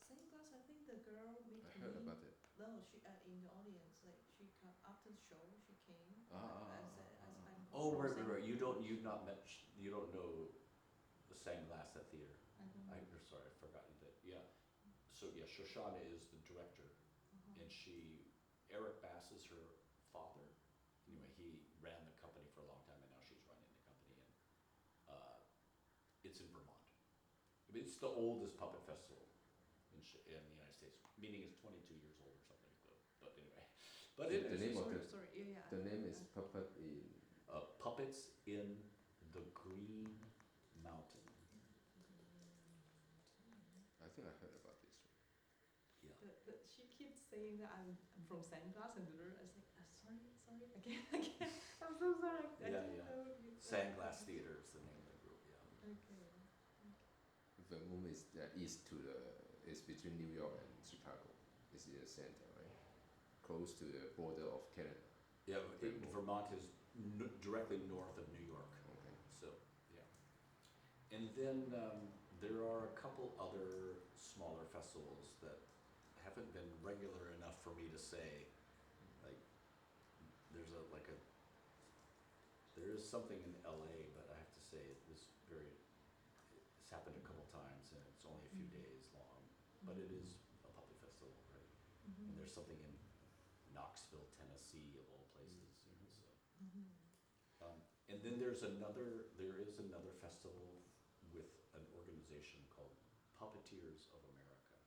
Sandglass, I think the girl met I heard me. about it. No, she in the audience, like she come after the show, she came. As I'm Oh, from right. Sandglass. You've not met, you don't know the Sandglass, that theater. I don't know. I'm sorry, I forgot you did. Yeah. So yeah, Shoshana is the director, and Eric Bass is her father. Anyway, he ran the company for a long time, and now she's running the company, and it's in Vermont. I mean, it's the oldest puppet festival in the United States, meaning it's 22 years old or something. But anyway, but The name of Sorry, yeah. the name is Puppet in. Puppets in the Green Mountain. I think I heard about this. Yeah. But she keeps saying that I'm from Sandglass, and I was like, sorry, again. I'm so sorry. I Yeah, didn't yeah. know you. Sandglass Theater is the name of the group. Yeah. Okay. Vermont is east to is between New York and Chicago. It's in the center, right? Close to the border of Canada. Yeah, Vermont is directly north of New York. Okay. So, yeah. And then there are a couple other smaller festivals that haven't been regular enough for me to say. Like, there is something in LA, but I have to say it's happened a couple times and it's only a few days long. But it is a puppet festival, right? And there's something in Knoxville, Tennessee, of all places. You know, so. And then there is another festival with an organization called Puppeteers of America.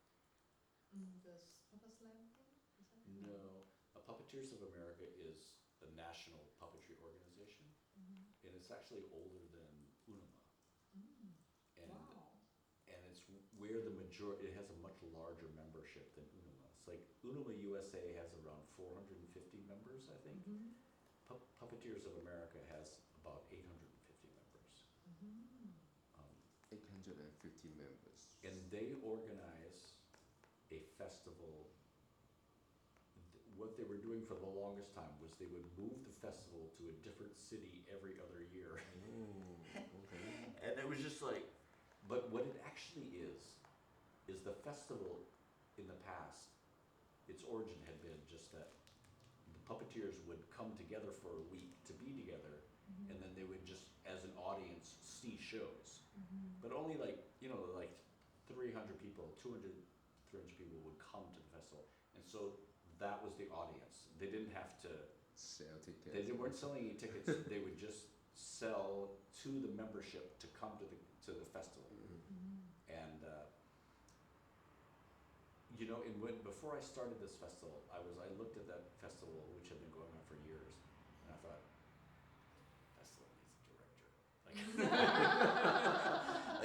The Puppet Slam thing? Is that it? No, Puppeteers of America is a national puppetry organization, and it's actually older than Unima. And Wow. and it's where it has a much larger membership than Unima. It's like Unima USA has around 450 members, I think. Puppeteers of America has about 850 members. 850 members. And they organize a festival. What they were doing for the longest time was they would move the festival to a different city every other year. Okay. And it was just like, but what it actually is the festival in the past, its origin had been just that the puppeteers would come together for a week to be together, and then they would just, as an audience, see shows. But only like 300 people, 200, 300 people would come to the festival. And so that was the audience. They didn't have to Sell tickets. They weren't selling any tickets. They would just sell to the membership to come to the festival. And before I started this festival, I looked at that festival, which had been going on for years, and I thought, festival needs a director. Like,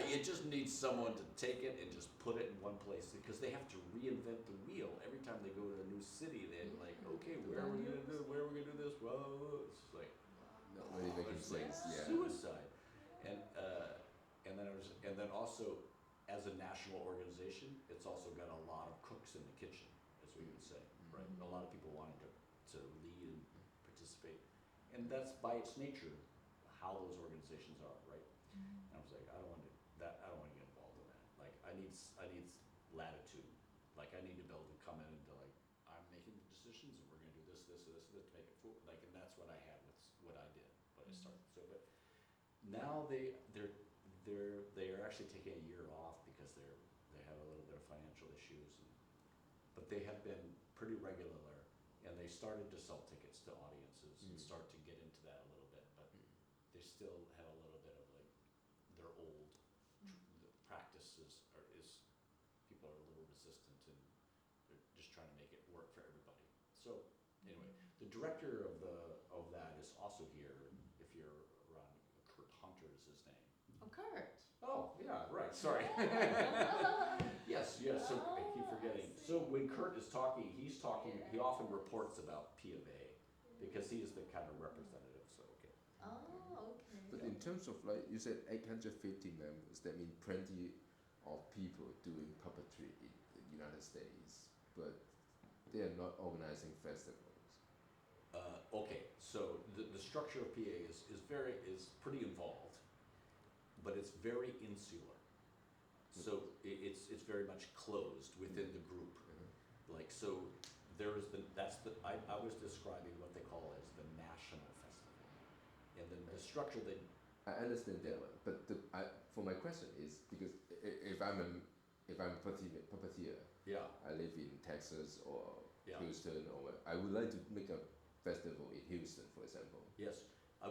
like it just needs someone to take it and just put it in one place because they have to reinvent the wheel every time they go to a new city. They're like, okay, where are we gonna do? Where are we gonna do this? Well, it's like Not really making it's like sense. Yeah. suicide. And then also as a national organization, it's also got a lot of cooks in the kitchen, as we would say, right? A lot of people wanting to lead and participate, and that's by its nature how those organizations are, right? And I was like, I don't want to get involved in that. Like, I need latitude. Like, I need to be able to come in and be like, I'm making the decisions, and we're going to do this, this, this, this to make it forward. Like, and that's what I had with what I did. But I started but now they are actually taking a year off because they have a little bit of financial issues, but they have been pretty regular, and they started to sell tickets to audiences and start to get into that a little bit, but they still have a little bit of like their old the practices is people are a little resistant, and they're just trying to make it work for everybody. So anyway, the director of that is also here. If you're around, Kurt Hunter is his name. Oh, Kurt. Oh yeah, right. Sorry. Yes. So I keep forgetting. So when Kurt is talking, he's talking. He often reports about P of A because he is the kind of representative. So okay. Oh, okay. But in terms of like you said, 850 members. That means plenty of people doing puppetry in the United States, but they are not organizing festivals. Okay. So the structure of PA is pretty involved, but it's very insular. So it's very much closed within the group. Like, so there is I was describing what they call as the national festival. And then the structure that I understand that one, but for my question is because if I'm a puppeteer, yeah, I live in Texas or yeah. Houston, or I would like to make a festival in Houston, for example. Yes.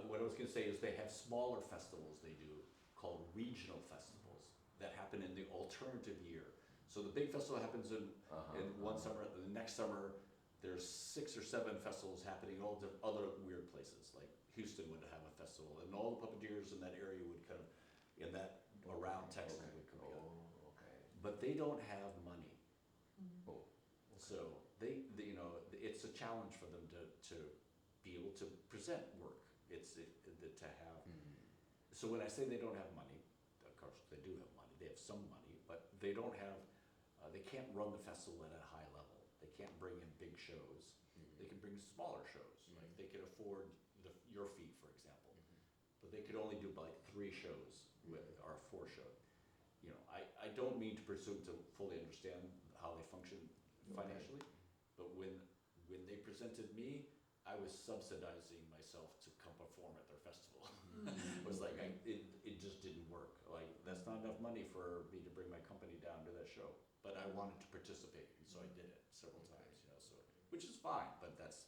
What I was going to say is they have smaller festivals they do called regional festivals that happen in the alternative year. So the big festival happens in one summer. The next summer, there's 6 or 7 festivals happening in all the other weird places. Like Houston would have a festival, and all the puppeteers in that area would kind of, in that around Texas would come together. Oh, okay. But they don't have money. Oh, okay. So they it's a challenge for them to be able to present work. To have. So when I say they don't have money, of course they do have money. They have some money, but they don't have. They can't run the festival at a high level. They can't bring in big shows. They can bring smaller shows. Like they can afford your fee, for example, but they could only do like 3 shows or 4 shows. You know, I don't mean to presume to fully understand how they function financially, but when they presented me, I was subsidizing myself to come perform at their festival. It was like it just didn't work. Like that's not enough money for me to bring my company down to that show. But I wanted to participate, and so I did it several times. So which is fine, but that's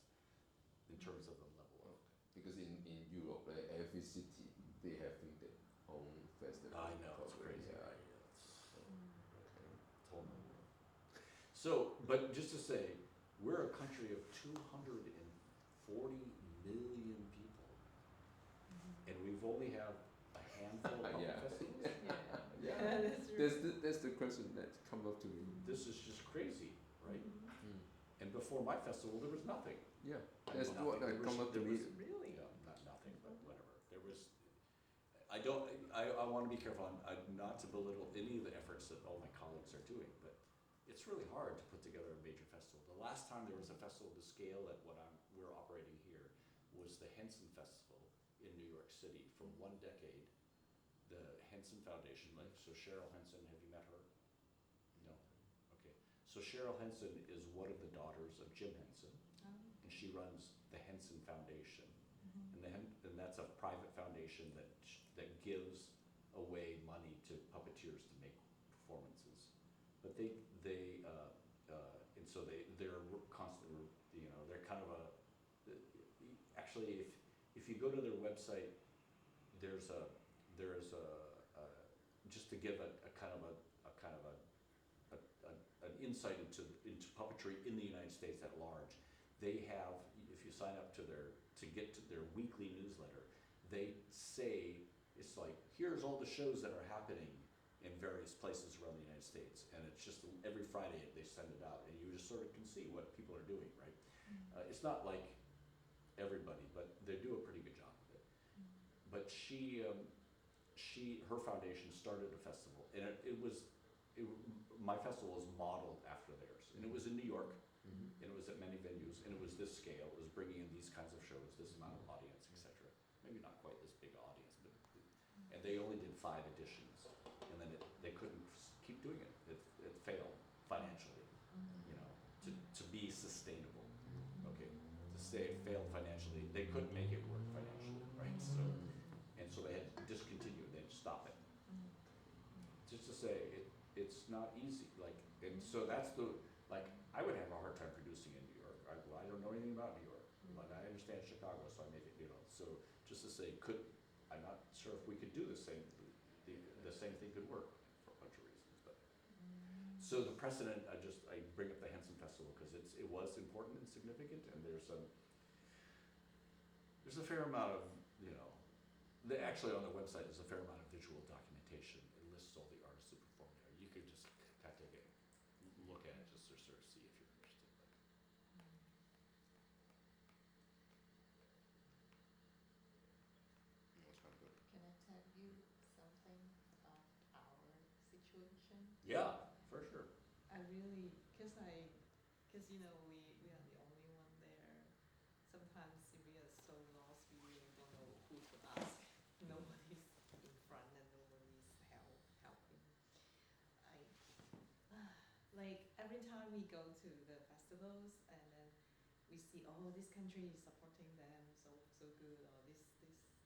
in terms of the level of. Because in Europe, like every city they have their own festival. I know it's crazy. Yeah. Right? Totally. So, but just to say, we're a country of 240 million people, and we've only have a handful of Yeah. festivals. Yeah. That's true. That's the question that comes up to me. This is just crazy, right? And before my festival, there was nothing. Yeah, I that's know what nothing. come up to me. Really? Yeah, not nothing, but whatever. There was. I want to be careful. I'm not to belittle any of the efforts that all my colleagues are doing, but it's really hard to put together a major festival. The last time there was a festival to scale at what we're operating here was the Henson Festival in New York City for 1 decade. The Henson Foundation, so Cheryl Henson, have you met her? No? Okay. So Cheryl Henson is one of the daughters of Jim Henson, and she runs the Henson Foundation. And that's a private foundation that gives away money to puppeteers to make performances. But and so they're constantly, they're kind of actually if you go to their website, there's a just to give an insight into puppetry in the United States at large. They have, if you sign up to get to their weekly newsletter, they say it's like, here's all the shows that are happening in various places around the United States, and it's just every Friday they send it out, and you just sort of can see what people are doing, right? It's not like everybody, but they do a pretty good job of it. But her foundation started a festival, and my festival was modeled after theirs, and it was in New York, and it was at many venues, and it was this scale, it was bringing in these kinds of shows, this amount of audience, etc. Maybe not quite this big audience, but, and they only did 5 editions, and then they couldn't keep doing it. It failed financially, you know, to be sustainable, okay? To say it failed financially, they couldn't make it work financially, right? So they had to discontinue, they had to stop it. Just to say, it's not easy, like, and so that's like, I would have a hard time producing in New York. I don't know anything about New York, but I understand Chicago, so I make it, you know. So just to say, I'm not sure if we could do the same thing could work for a bunch of reasons, but. So the precedent, I bring up the Henson Festival because it was important and significant, and there's a fair amount of, you know, actually on the website there's a fair amount of visual documentation. It lists all the artists who performed there. You could just kind of take a look at it just to sort of see if you're interested. That's kind of good. Can I tell you something about our situation? Yeah, for sure. I really, cause you know, we are the only one there. Sometimes we are so lost, we really don't know who to ask. Nobody's in front and nobody's helping. Like every time we go to the festivals and then we see, oh, this country is supporting them so good, or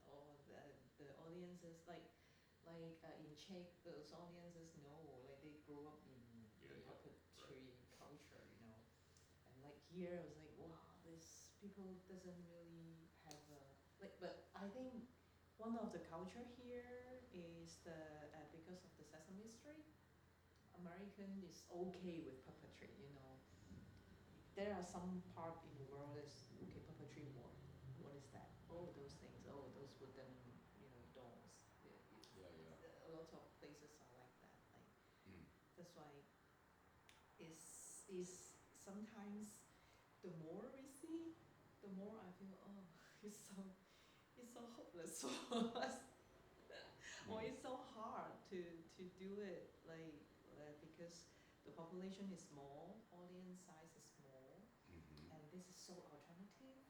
or the audiences in Czech, those audiences know, like they grew up in puppetry culture, you know. And like here, I was like, wow, this people doesn't really have but I think one of the culture here is because of the Sesame Street, American is okay with puppetry, you know. There are some part in the world that's, okay, puppetry, what is that? Oh, those things, oh, those wooden, you know, dolls. A lot of places are like that. Like that's why is sometimes the more we see, the more I feel, oh, it's so hopeless for us. Or it's so hard to do it, like because the population is small, audience size is small, and this is so alternative,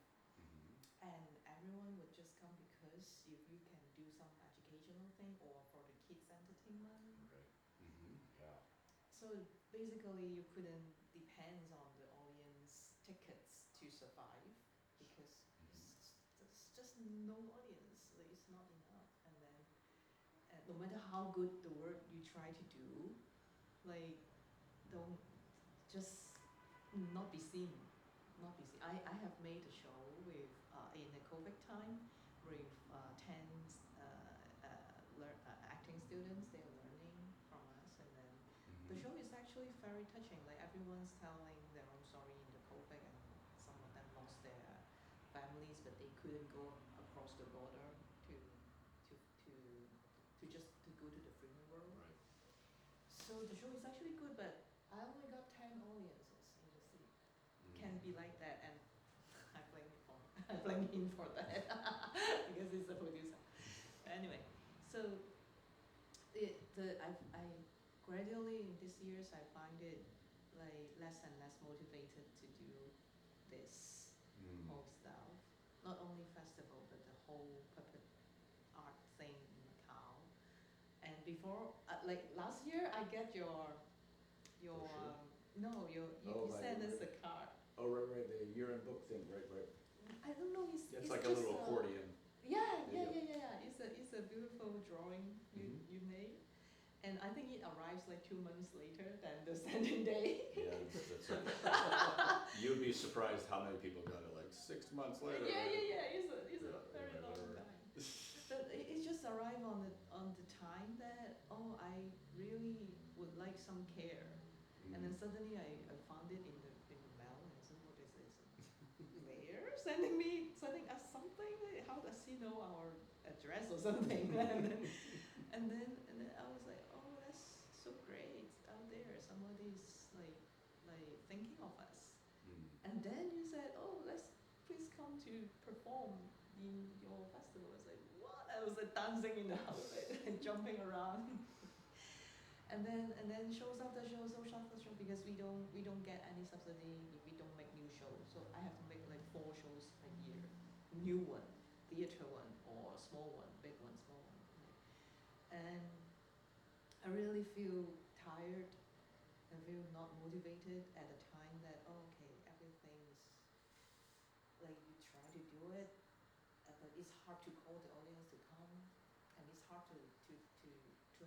and everyone would just come because if you can do some educational thing or for the kids entertainment. Right. Yeah. So basically you couldn't depend on the audience tickets to survive because there's just no audience, like, it's not enough. And then no matter how good the work you try to do, like don't just not be seen. I have made a show with in the COVID time with 10 acting students. They are learning from us, and then the show is actually very touching. Like everyone's telling their own story in the COVID, and some of them lost their families, but they couldn't go across the border to go to the freedom world. Right. So the show is actually good, but I only got 10 audiences in the city. Can be like that, and I blame him for that because he's the producer. Anyway, so I gradually in these years I find it like less and less motivated to do this whole stuff. Not only festival, but the whole puppet art thing in Macau. And before, like last year, I get your Brochure? No, you Right, sent us right. a card. Oh, right, the year-end book thing, right. I don't know. It's like a just little accordion. Yeah. Yeah. It's a beautiful drawing you made, and I think it arrives like 2 months later than the sending day. Yeah, that's right. You'd be surprised how many people got it like 6 months later. Yeah. It's a very Yeah, long whatever. time. But it just arrived on the time that, oh, I really would like some care. And then suddenly I found it in the mail, and I said, what is this? Blair sending us something? How does he know our address or something? and then I was like, oh, that's thinking of us. Mm. And then you said, oh, let's please come to perform in your festival. I was like, what? I was like dancing in the house and jumping around. And then shows after shows after show, because we don't get any subsidy if we don't make new shows. So I have to make like 4 shows a year, new one, theater one, or small one, big one, small one. And I really feel tired and feel not motivated at the time that, oh, okay, everything's like you try to do it, but it's hard to call the audience to come, and it's hard to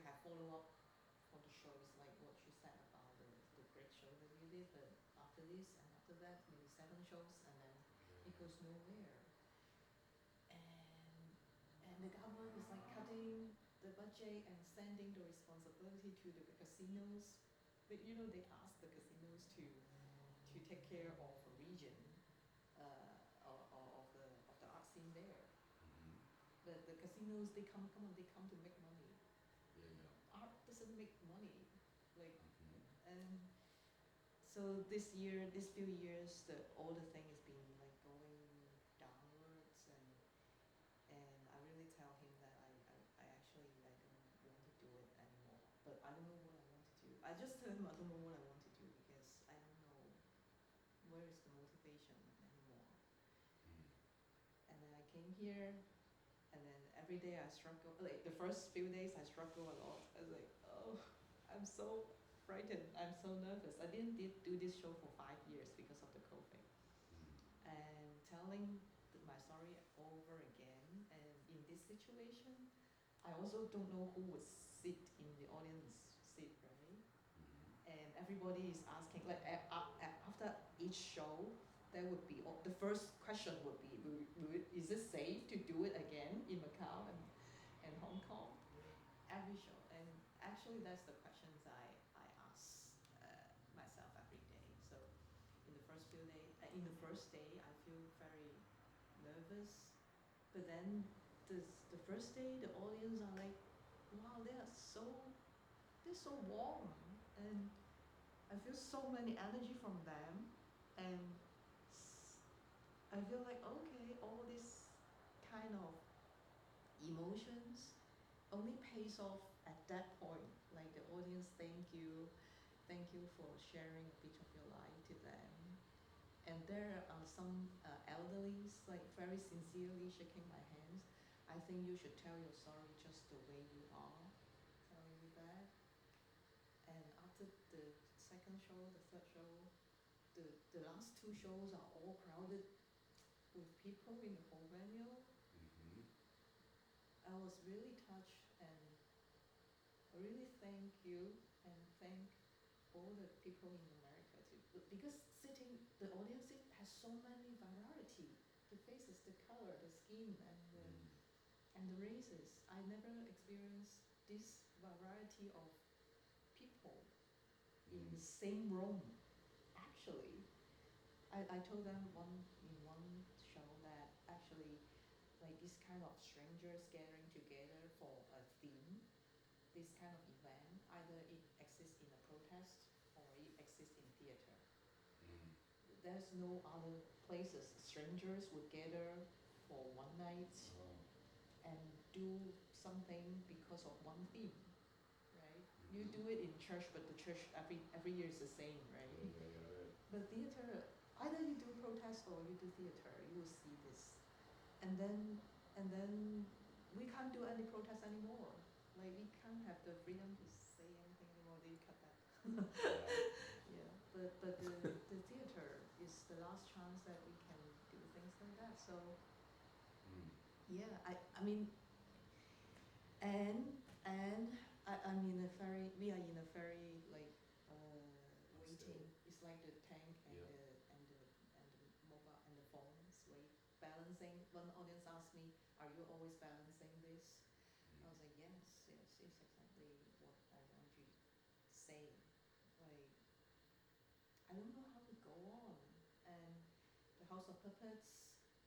have follow up for the shows, like what you said about the great show that you did, but after this and after that, maybe 7 shows, and then it goes nowhere. And the government is like cutting the budget and sending the responsibility to the casinos. But you know, they ask the casinos to take care of a region of the art scene there. Mhm. But the casinos, they come to make money. Yeah. Art doesn't make money, like. Mhm. And so this few years, all the thing has been like going downwards, and I really tell him that I actually I don't want to do it anymore. But I don't know what I want to do. I just tell him I don't know what I want to do, because I don't know where is the motivation anymore. Mm. And then I came here, and then every day I struggle. Like the first few days I struggle a lot. I was like, oh, I'm so frightened. I'm so nervous. I didn't do this show for 5 years because of the COVID. Mm. And telling my story over again, and in this situation, I also don't know who would sit in the audience seat, right? Mhm. And everybody is asking, like after each show, there would be the first question would be, is it safe to do it again in Macau and Hong Kong? Every show, and actually that's the questions I ask myself every day. So in the first day, I feel very nervous, but then the first day, the audience are like, wow, they're so warm, and I feel so many energy from them, and I feel like, okay, all this kind of emotions only pays off at that point. Like the audience, thank you for sharing a bit of your life to them. And there are some elderlies like very sincerely shaking my hands. I think you should tell your story just the way you are, telling me that. And after the second show, the third show, the last 2 shows are all crowded with people in the whole venue. Mhm. I was really touched, and I really thank you and thank all the people in America too, because the audience seat has so many variety, the faces, the color, the skin, Mm. and the races. I never experienced this variety of people in the Mm. same room. Actually, I told them in one show that actually, like this kind of strangers gathering together for a theme, this kind of event, either it exists in a protest or it exists in theater. Mm. There's no other places strangers would gather for one night Oh. and do something because of one theme, right? You Mhm. do it in church, but the church every year is the same, right? Right. But theater, either you do protest or you do theater, you will see this. And then we can't do any protest anymore. Like we can't have the freedom to say anything anymore. They cut that. Yeah. Yeah, but the theater is the last chance that we can do things like that. So Mm. yeah, I mean, and we are in a very like waiting. It's like the tank and Yeah. the mobile and the phones wait balancing. One audience asked me, "Are you always balancing this?" I was like, "Yes, it's exactly what I want to say." Like I don't know how to go on, and the House of Puppets,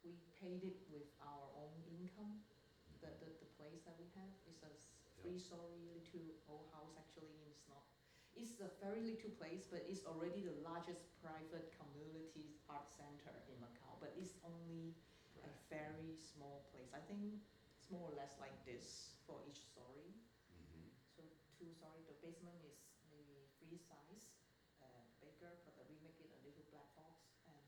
we paid it with our own income. The place that we have is a Yeah. 3-story little old house. Actually, it's not. It's a very little place, but it's already the largest private community art center in Macau. But it's only a very small place. I think it's more or less like this for each story. Mm-hmm. So 2 story. The basement is maybe free size, bigger, but we make it a little black box. And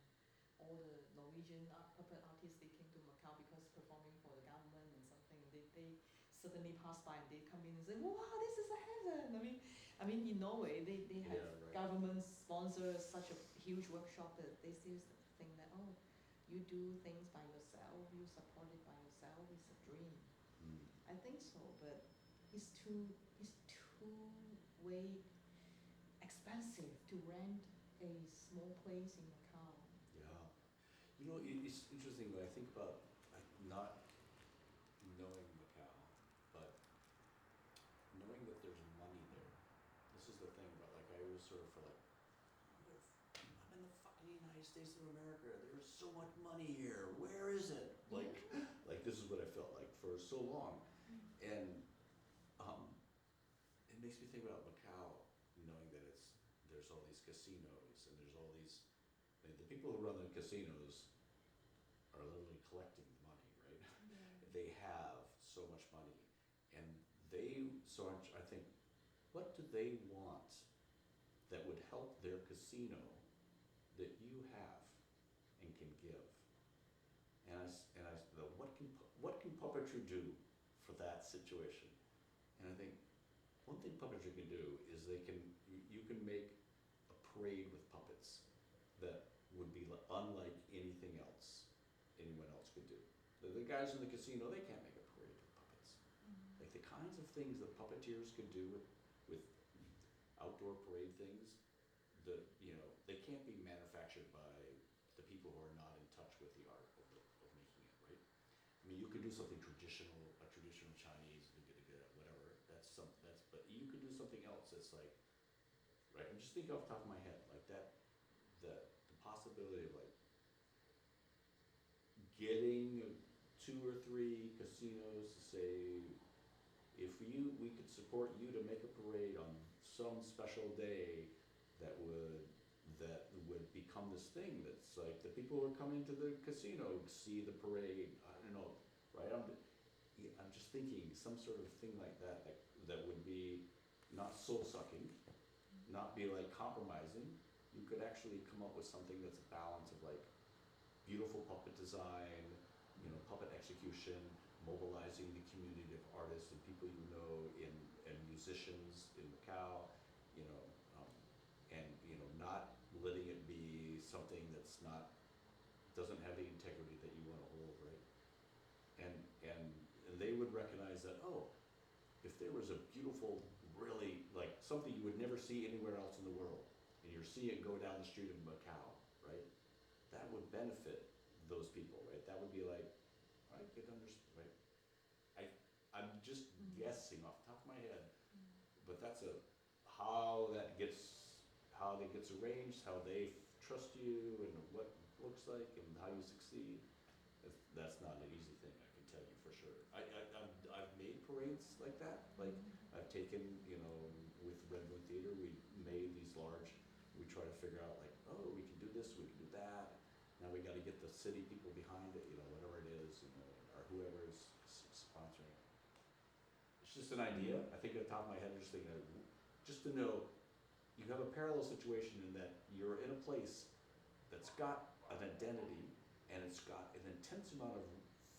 all the Norwegian puppet artists, they came to Macau because performing for the government and something. They suddenly pass by and they come in and say, "Wow, this is a heaven!" I mean, in Norway, they have Yeah, right. governments sponsor such a huge workshop that they still think that, oh, you do things by yourself, you support it by yourself, it's a dream. Mm. I think so, but it's too way expensive to rent a small place in Macau. Yeah. You know, it's interesting when I think about not knowing Macau, but knowing that there's money there. This is the thing about, like, I always sort of feel like, I'm in the fucking United States of America. There's so much money here. Where is it? Like this is what I felt like for so long. And it makes me think about Macau, knowing that there's all these casinos and there's all these, the people who run the casinos are literally collecting the money, right? They have so much money, and I think, what do they want that would help their casino that you have and can give? And I thought, what can puppetry do for that situation? And I think one thing puppetry can do is you can make a parade with puppets that would be unlike anything else anyone else could do. The guys in the casino, they can't make a parade with puppets. Like the kinds of things that puppeteers could do with outdoor parade things, they can't be manufactured by the people who are not in touch with the art of making it, right? I mean, you could do something traditional, a traditional Chinese, whatever. But you could do something else that's like, right? I'm just thinking off the top of my head, like that, the possibility of like getting 2 or 3 casinos to say, we could support you to make a parade on some special day that would become this thing that's like the people who are coming to the casino see the parade. I don't know, right? I'm just thinking some sort of thing like that would be not soul sucking, not be like compromising. You could actually come up with something that's a balance of like beautiful puppet design, puppet execution, mobilizing the community of artists and people and musicians in Macau, and not letting it be something that's doesn't have the integrity that you want to hold, right? And they would recognize that, oh, if there was a beautiful, really like something you would never see anywhere else in the world, and you're seeing it go down the street of Macau, right? That would benefit those people, right? That would be like, I could understand, right? I'm just guessing off the top of my head, but that's how that gets arranged, how they trust you, and what it looks like, and how you succeed. That's not an easy thing, I can tell you for sure. I've made parades like that. Like I've taken, with Redwood Theater, we made these large. We try to figure out like, oh, we can do this, we can do that. Now we got to get the city people behind it, whatever it is, or whoever is sponsoring. It's just an idea. I think at the top of my head, I'm just thinking, just to know, you have a parallel situation in that you're in a place that's got an identity and it's got an intense amount of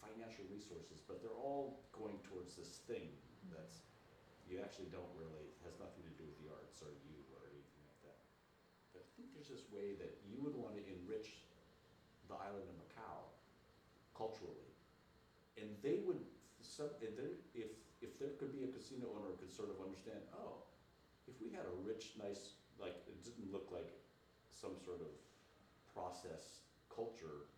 financial resources, but they're all going towards this thing that's you actually don't really has nothing to do with the arts or you or anything like that. But I think there's this way that you would want to enrich the island of Macau culturally, and they would if there could be a casino owner who could sort of understand, oh, if we had a rich, nice, like it didn't look like some sort of processed culture,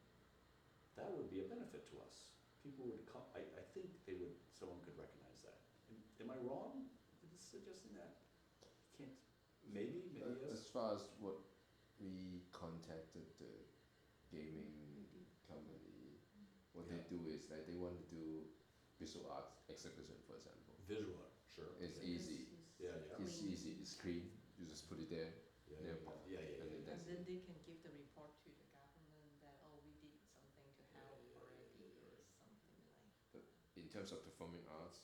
that would be a benefit to us. People would come. I think someone could recognize that. Am I wrong in suggesting that? Can't. Maybe yes. As far as what we contacted the gaming company, what they do is like they want to do visual art exhibition, for example. Visual art, sure. It's okay. easy. Yeah. It's easy. It's clean. You in terms of performing arts,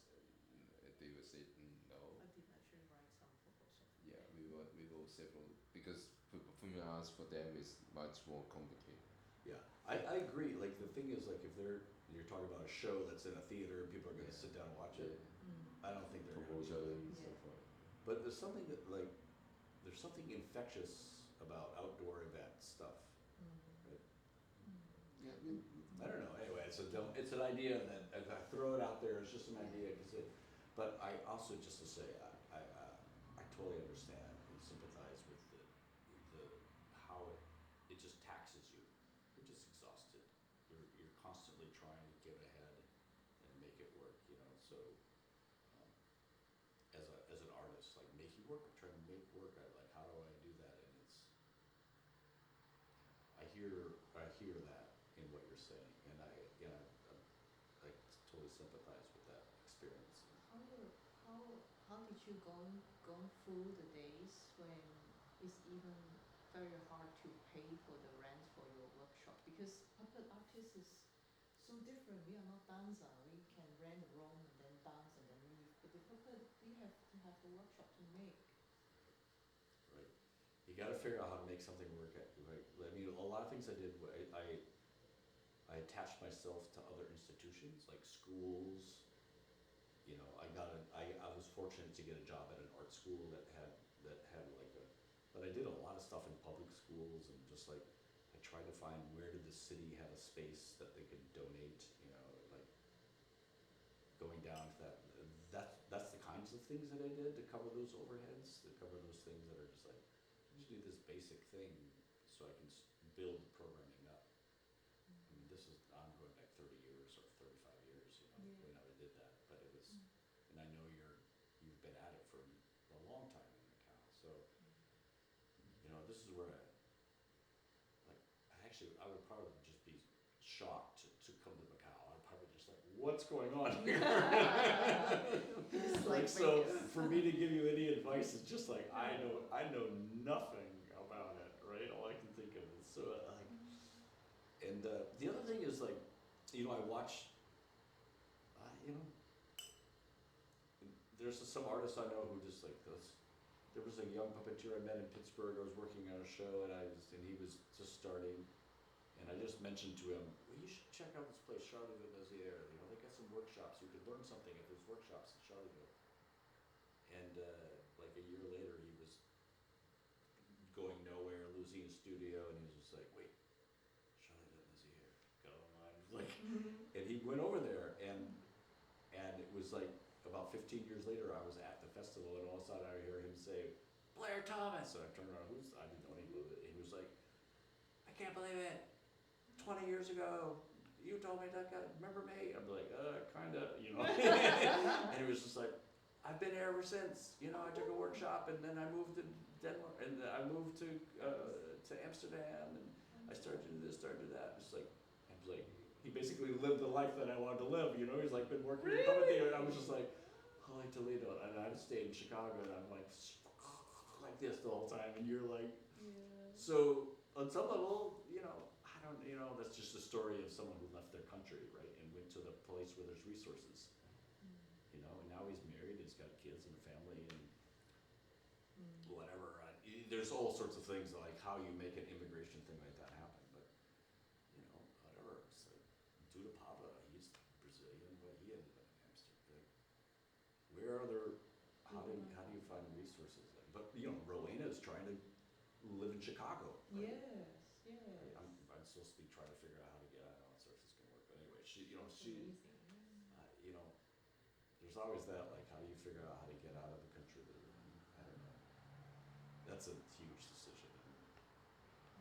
they will say no. I did actually write some proposal. Yeah, we will several because performing arts for them is much more complicated. Yeah, I agree, like, the thing is, like, if you're talking about a show that's in a theater and people are gonna Yeah. sit down and watch Yeah. it, I don't think they're gonna do Promotion that. and so Yeah. forth. But there's something that, like, there's something infectious about outdoor event stuff. Yeah, I don't know, anyway, it's an idea that, if I throw it out there, it's just an idea, but I also, just to say, I totally understand and sympathize with how it just taxes you. You're just exhausted. You're constantly trying to get ahead and make it work, so, as an artist, like making work, I'm trying to make work, how do I do that, and I hear that in what you're saying, and I totally sympathize with that experience. How did you go through the days when it's even very hard to pay for the rent for your workshop? Because puppet artist is so different. We are not dancer. We can rent a room and then dance and then leave. But the puppet, we have to have a workshop to make. Right. You got to figure out how to make something work. Right. I mean, a lot of things I did. I attached myself to other institutions like schools. I was fortunate to get a job at an art school that had like but I did a lot of stuff in public schools, and just like I tried to find where did the city have a space that they could donate, like going down to that's the kinds of things that I did to cover those overheads, to cover those things that are just like, just do this basic thing so I can build programming up. I mean, I'm going back 30 years or 35 years, when I did that, but it was, and I know you've been at it for a long time in Macau, so, this is where I would probably just be shocked to come to Macau. I'd probably just like, what's going on here? Like so Vegas. for me to give you any advice is just like, I know nothing about it, right? All I can think of is so like, and the other thing is like, I watch, there's some artists I know who just like this. There was a young puppeteer I met in Pittsburgh. I was working on a show, and he was just starting, and I just mentioned to him, well, you should check out this place, Charlotte de Mézières. They got some workshops. You could learn something at those workshops in Charlottesville. And like a year later, he was going nowhere, losing his studio, and he was just like, wait, Charlotte de Mézières, got online. Like, and he went over there, and it was like about 15 years later, I was at the festival, and all of a sudden I hear him say, Blair Thomas. And I turned around, I didn't know anything. He was like, I can't believe it. 20 years ago, you told me that guy, remember me? I'm like, kinda, and it was just like, I've been here ever since. I took a workshop, and then I moved to Denmark, and I moved to Amsterdam, and I started to do this, started to do that. It's like, he basically lived the life that I wanted to live. He's like been working in puppet theater, and I was just like, holy Toledo, and I stayed in Chicago, and I'm like this the whole time, and you're like, so on some level, I don't, that's just a story of someone who left their country, right, and went to the place where there's resources, and now he's married, he's got kids and a family, and whatever. There's all sorts of things like how you make an immigration thing like that happen, but whatever. It's like Duda Papa, he's Brazilian, but he ended up in Amsterdam. Where are there? How do you find resources? But Rowena is trying to live in Chicago. Right? Yes. I'm supposed to be trying to figure out how to get out. I don't know if this can work, but anyway, she, Amazing. there's always that, like, how do you figure out how to get out of the country that you're in? I don't know. That's a huge decision.